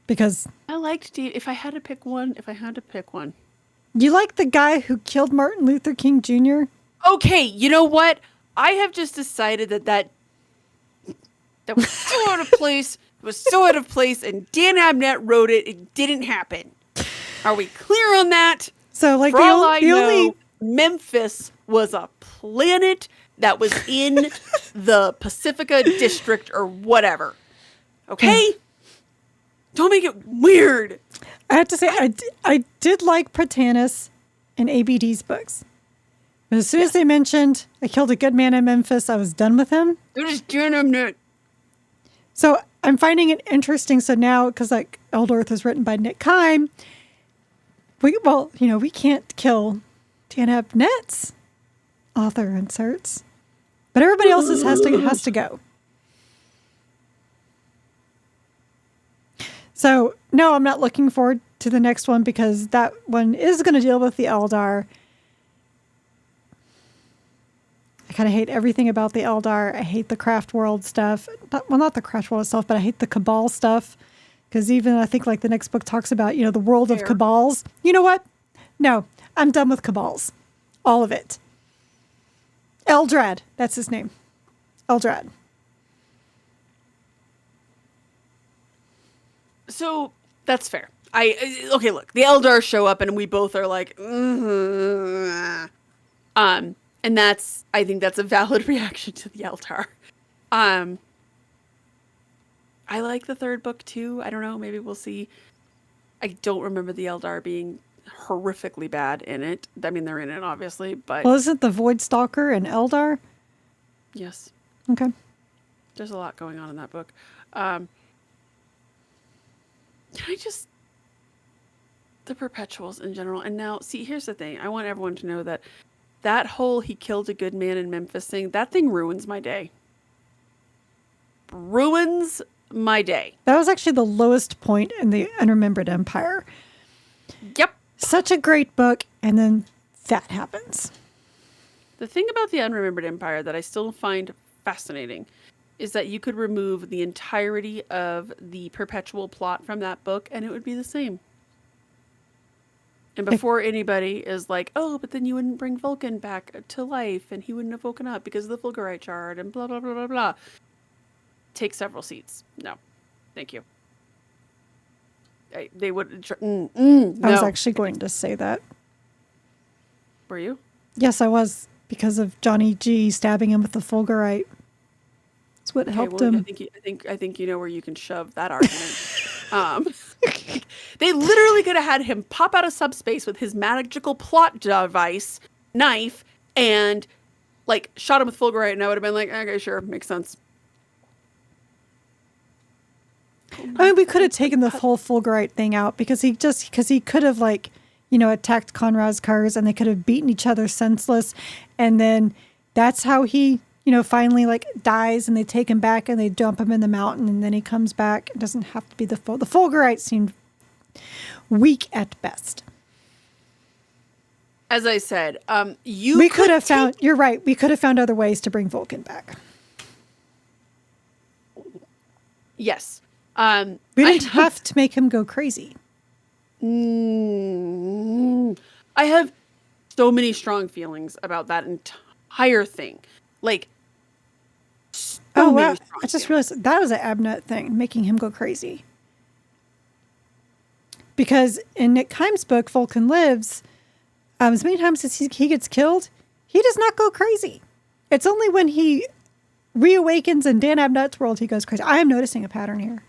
Because I liked if I had to pick one. You like the guy who killed Martin Luther King Jr.? Okay, you know what? I have just decided that was so out of place. It was so out of place, and Dan Abnett wrote it. It didn't happen. Are we clear on that? So, like, For all I know, Memphis was a planet that was in the Pacifica District or whatever. Okay? Don't make it weird. I have to say, I did like Prytanis in ABD's books. But as soon as they mentioned I killed a good man in Memphis, I was done with him. They're just doing him. So I'm finding it interesting. So now, because like Old Earth is written by Nick Kime, we can't kill Dan Abnett's author inserts, but everybody else's has to go. So no, I'm not looking forward to the next one because that one is going to deal with the Eldar. I kind of hate everything about the Eldar. I hate the craft world stuff. Not the craft world stuff, but I hate the Cabal stuff. Because even I think like the next book talks about, the world of Cabals. You know what? No, I'm done with Cabals. All of it. Eldrad. That's his name. Eldrad. So that's fair. Okay, look, the Eldar show up and we both are like, and I think that's a valid reaction to the Eldar. I like the third book too. I don't know, maybe we'll see. I don't remember the Eldar being horrifically bad in it. I mean, they're in it obviously, but well, isn't the Voidstalker an Eldar? Yes. Okay. There's a lot going on in that book. The Perpetuals in general. And now, see, here's the thing. I want everyone to know that whole he killed a good man in Memphis thing, that thing ruins my day. Ruins my day. That was actually the lowest point in the Unremembered Empire. Yep. Such a great book, and then that happens. The thing about the Unremembered Empire that I still find fascinating is that you could remove the entirety of the Perpetual plot from that book and it would be the same. And before anybody is like, oh, but then you wouldn't bring Vulcan back to life and he wouldn't have woken up because of the Fulgurite shard and blah, blah, blah, blah, blah. Take several seats. No. Thank you. They would... no. I was actually going to say that. Were you? Yes, I was. Because of Johnny G stabbing him with the Fulgurite. That's what helped him. I think you know where you can shove that argument. They literally could have had him pop out of subspace with his magical plot device, knife, and like shot him with Fulgurite, and I would have been like, okay, sure, makes sense. I mean, we could have taken the whole Fulgurite thing out because he could have attacked Conrad's cars and they could have beaten each other senseless, and then That's how he, finally like dies, and they take him back and they dump him in the mountain, and then he comes back. It doesn't have to be the Fulgurites seemed weak at best. As I said, we could have found. You're right. We could have found other ways to bring Vulcan back. Yes. We didn't have to make him go crazy. I have so many strong feelings about that entire thing. Like, I just realized that was an Abnett thing, making him go crazy. Because in Nick Kime's book, Vulcan Lives, as many times as he gets killed, he does not go crazy. It's only when he reawakens in Dan Abnett's world he goes crazy. I am noticing a pattern here.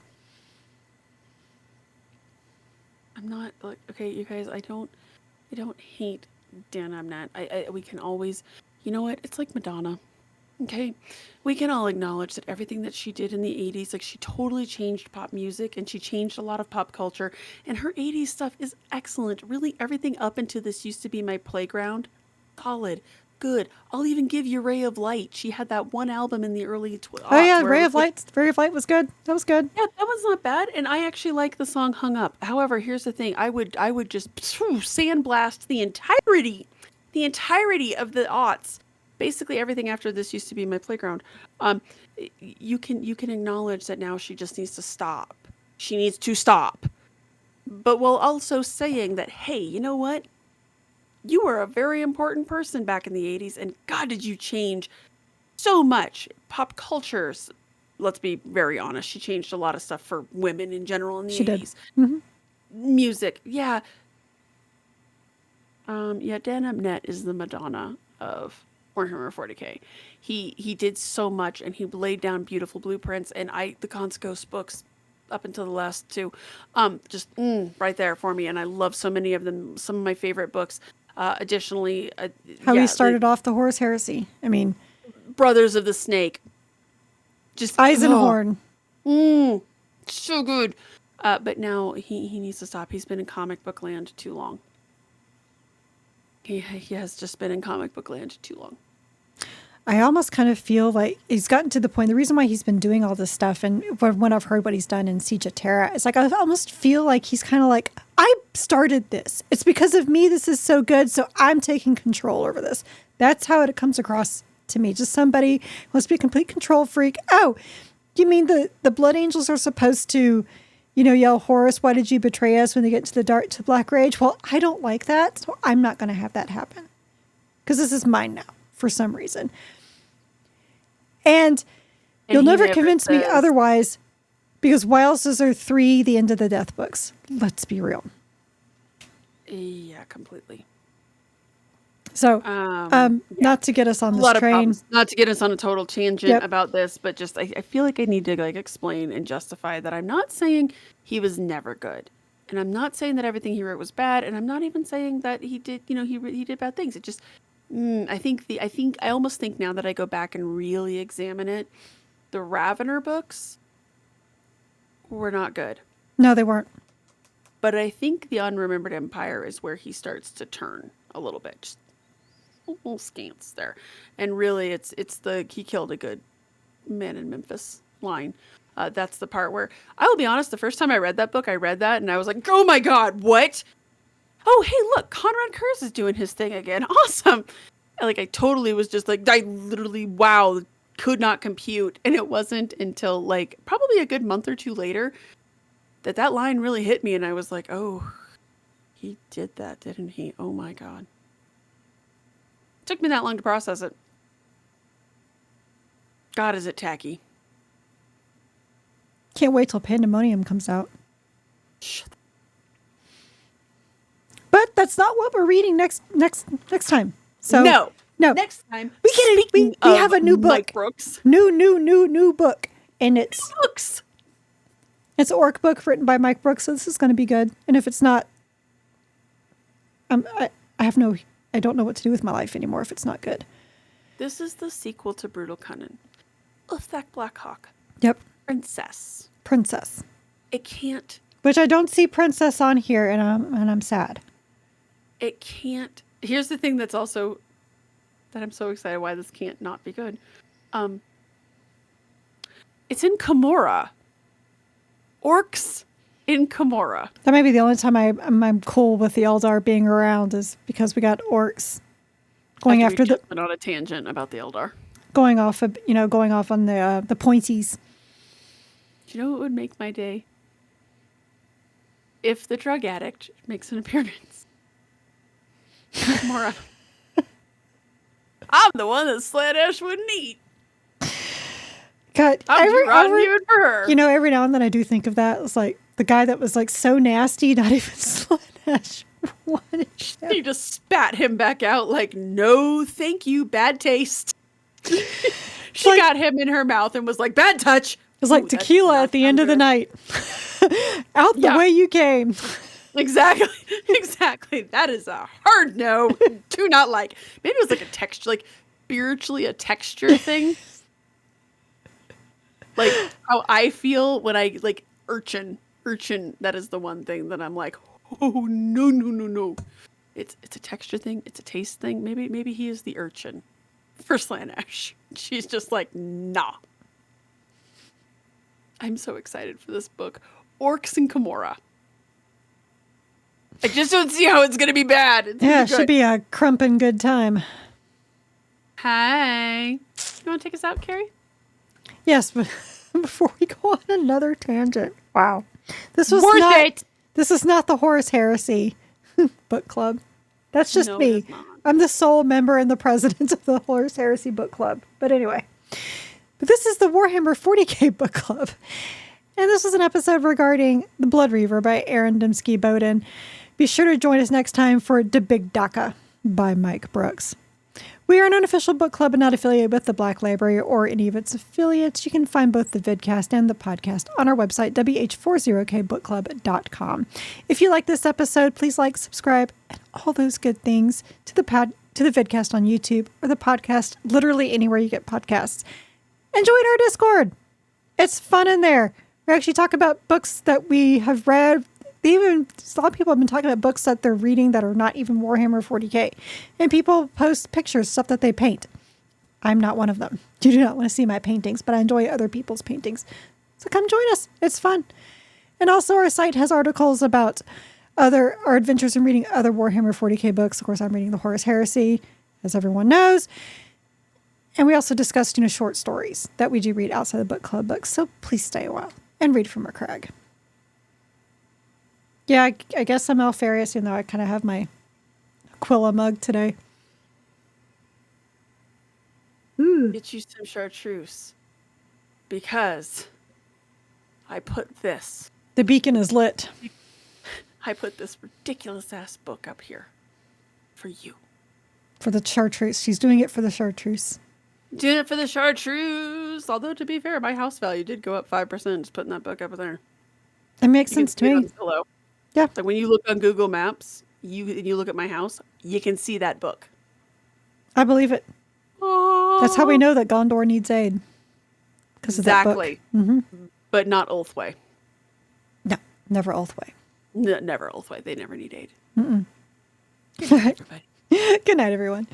I'm not like, okay, you guys, I don't hate Dan Abnett. We can always, you know what? It's like Madonna. Okay, we can all acknowledge that everything that she did in the 80s, like she totally changed pop music and she changed a lot of pop culture, and her 80s stuff is excellent. Really, everything up into This Used to Be My Playground, solid, good. I'll even give you Ray of Light. She had that one album in the early Oh yeah, Ray of Light was good. That was good. Yeah, that was not bad, and I actually like the song Hung Up. However, here's the thing. I would just sandblast the entirety of the aughts. Basically everything after This Used to Be My Playground. You can acknowledge that now she just needs to stop. She needs to stop. But while also saying that, hey, you know what? You were a very important person back in the 80s, and God, did you change so much. Pop cultures, let's be very honest, she changed a lot of stuff for women in general in the 80s. Mm-hmm. Music, yeah. Dan Abnett is the Madonna of Warhammer 40k. He did so much, and he laid down beautiful blueprints, and the Consghost books up until the last two, just right there for me, and I love so many of them. Some of my favorite books. Additionally, he started off the Horus Heresy. I mean, Brothers of the Snake, just Eisenhorn. So good. But now he needs to stop. He's been in comic book land too long. He has just been in comic book land too long. I almost kind of feel like he's gotten to the point, the reason why he's been doing all this stuff, and when I've heard what he's done in Siege of Terra, it's like I almost feel like he's kind of like, I started this. It's because of me this is so good, so I'm taking control over this. That's how it comes across to me. Just somebody who wants to be a complete control freak. Oh, you mean the Blood Angels are supposed to, yell, Horus, why did you betray us when they get to the dark to Black Rage? Well, I don't like that, so I'm not going to have that happen. Because this is mine now, for some reason. And you'll never convince me otherwise, because why else is there 3 The End of the Death books? Let's be real. Yeah, completely. So, not to get us on this train. Not to get us on a total tangent about this, but just I feel like I need to explain and justify that I'm not saying he was never good. And I'm not saying that everything he wrote was bad, and I'm not even saying that he did, he did bad things. It just I almost think now that I go back and really examine it, the Ravener books were not good. No, they weren't. But I think the Unremembered Empire is where he starts to turn a little bit, just a little scants there. And really, it's the he killed a good man in Memphis line. That's the part where I will be honest. The first time I read that book, I read that and I was like, "Oh my God, what?" Oh, hey, look, Conrad Kurz is doing his thing again. Awesome. I totally was just like, I literally, wow, could not compute. And it wasn't until probably a good month or two later that line really hit me. And I was like, oh, he did that, didn't he? Oh my God. It took me that long to process it. God, is it tacky. Can't wait till Pandemonium comes out. Shut the But that's not what we're reading next time. So no. Next time we have a new book. Mike Brooks. New book, and it's books. It's an orc book written by Mike Brooks. So this is going to be good. And if it's not, I don't know what to do with my life anymore if it's not good. This is the sequel to Brutal Cunnin. Uthak Blackhawk. Yep. Princess. It can't. Which I don't see Princess on here, and I'm sad. It can't. Here's the thing that's also that I'm so excited why this can't not be good. It's in Camorra. Orcs in Camorra. That may be the only time I'm cool with the Eldar being around is because we got orcs going after the. Went on a tangent about the Eldar. Going off on the pointies. Do you know what would make my day? If the drug addict makes an appearance. Camorra. I'm the one that Slaanesh wouldn't eat. God, I'm you for her. You know, every now and then I do think of that. It's like the guy that was like so nasty, not even Slaanesh wanted him. She just spat him back out like, no, thank you, bad taste. She like, got him in her mouth and was like, bad touch. It was like tequila at the end of the night. Out the way you came. Exactly. Exactly. That is a hard no. Do not like. Maybe it was like a texture, like spiritually a texture thing. Like how I feel when I like urchin. That is the one thing that I'm like, oh no. It's a texture thing. It's a taste thing. Maybe he is the urchin for Slaanesh. She's just like, nah. I'm so excited for this book. Orcs in Camorra. I just don't see how it's going to be bad. It should be a crumpin' good time. Hi. You want to take us out, Keri? Yes, but before we go on another tangent. Wow. This was This is not the Horus Heresy book club. That's just me. I'm the sole member and the president of the Horus Heresy book club. But anyway. But this is the Warhammer 40k book club. And this is an episode regarding The Blood Reaver by Aaron Dembski-Bowden. Be sure to join us next time for The Big Daka by Mike Brooks. We are an unofficial book club and not affiliated with the Black Library or any of its affiliates. You can find both the vidcast and the podcast on our website, WH40kbookclub.com. If you like this episode, please like, subscribe, and all those good things to the vidcast on YouTube or the podcast literally anywhere you get podcasts. And join our Discord. It's fun in there. We actually talk about books that we have read. A lot of people have been talking about books that they're reading that are not even Warhammer 40k. And people post pictures, stuff that they paint. I'm not one of them. You do not want to see my paintings, but I enjoy other people's paintings. So come join us. It's fun. And also our site has articles about our adventures in reading other Warhammer 40k books. Of course, I'm reading the Horus Heresy, as everyone knows. And we also discussed, short stories that we do read outside the book club books. So please stay a while and read from our Craig. Yeah, I guess I'm Alfarius, even though I kind of have my Aquila mug today. Get you some chartreuse. Because I put this. The beacon is lit. I put this ridiculous ass book up here. For you. For the chartreuse. She's doing it for the chartreuse. Doing it for the chartreuse. Although, to be fair, my house value did go up 5% just putting that book up there. It makes sense to me. Yeah. Like when you look on Google Maps, you look at my house, you can see that book. I believe it. Aww. That's how we know that Gondor needs aid. Because of that book. Exactly. But not Ulthway. No, never Ulthway. Never Ulthway. They never need aid. Good night, everybody. Good night, everyone.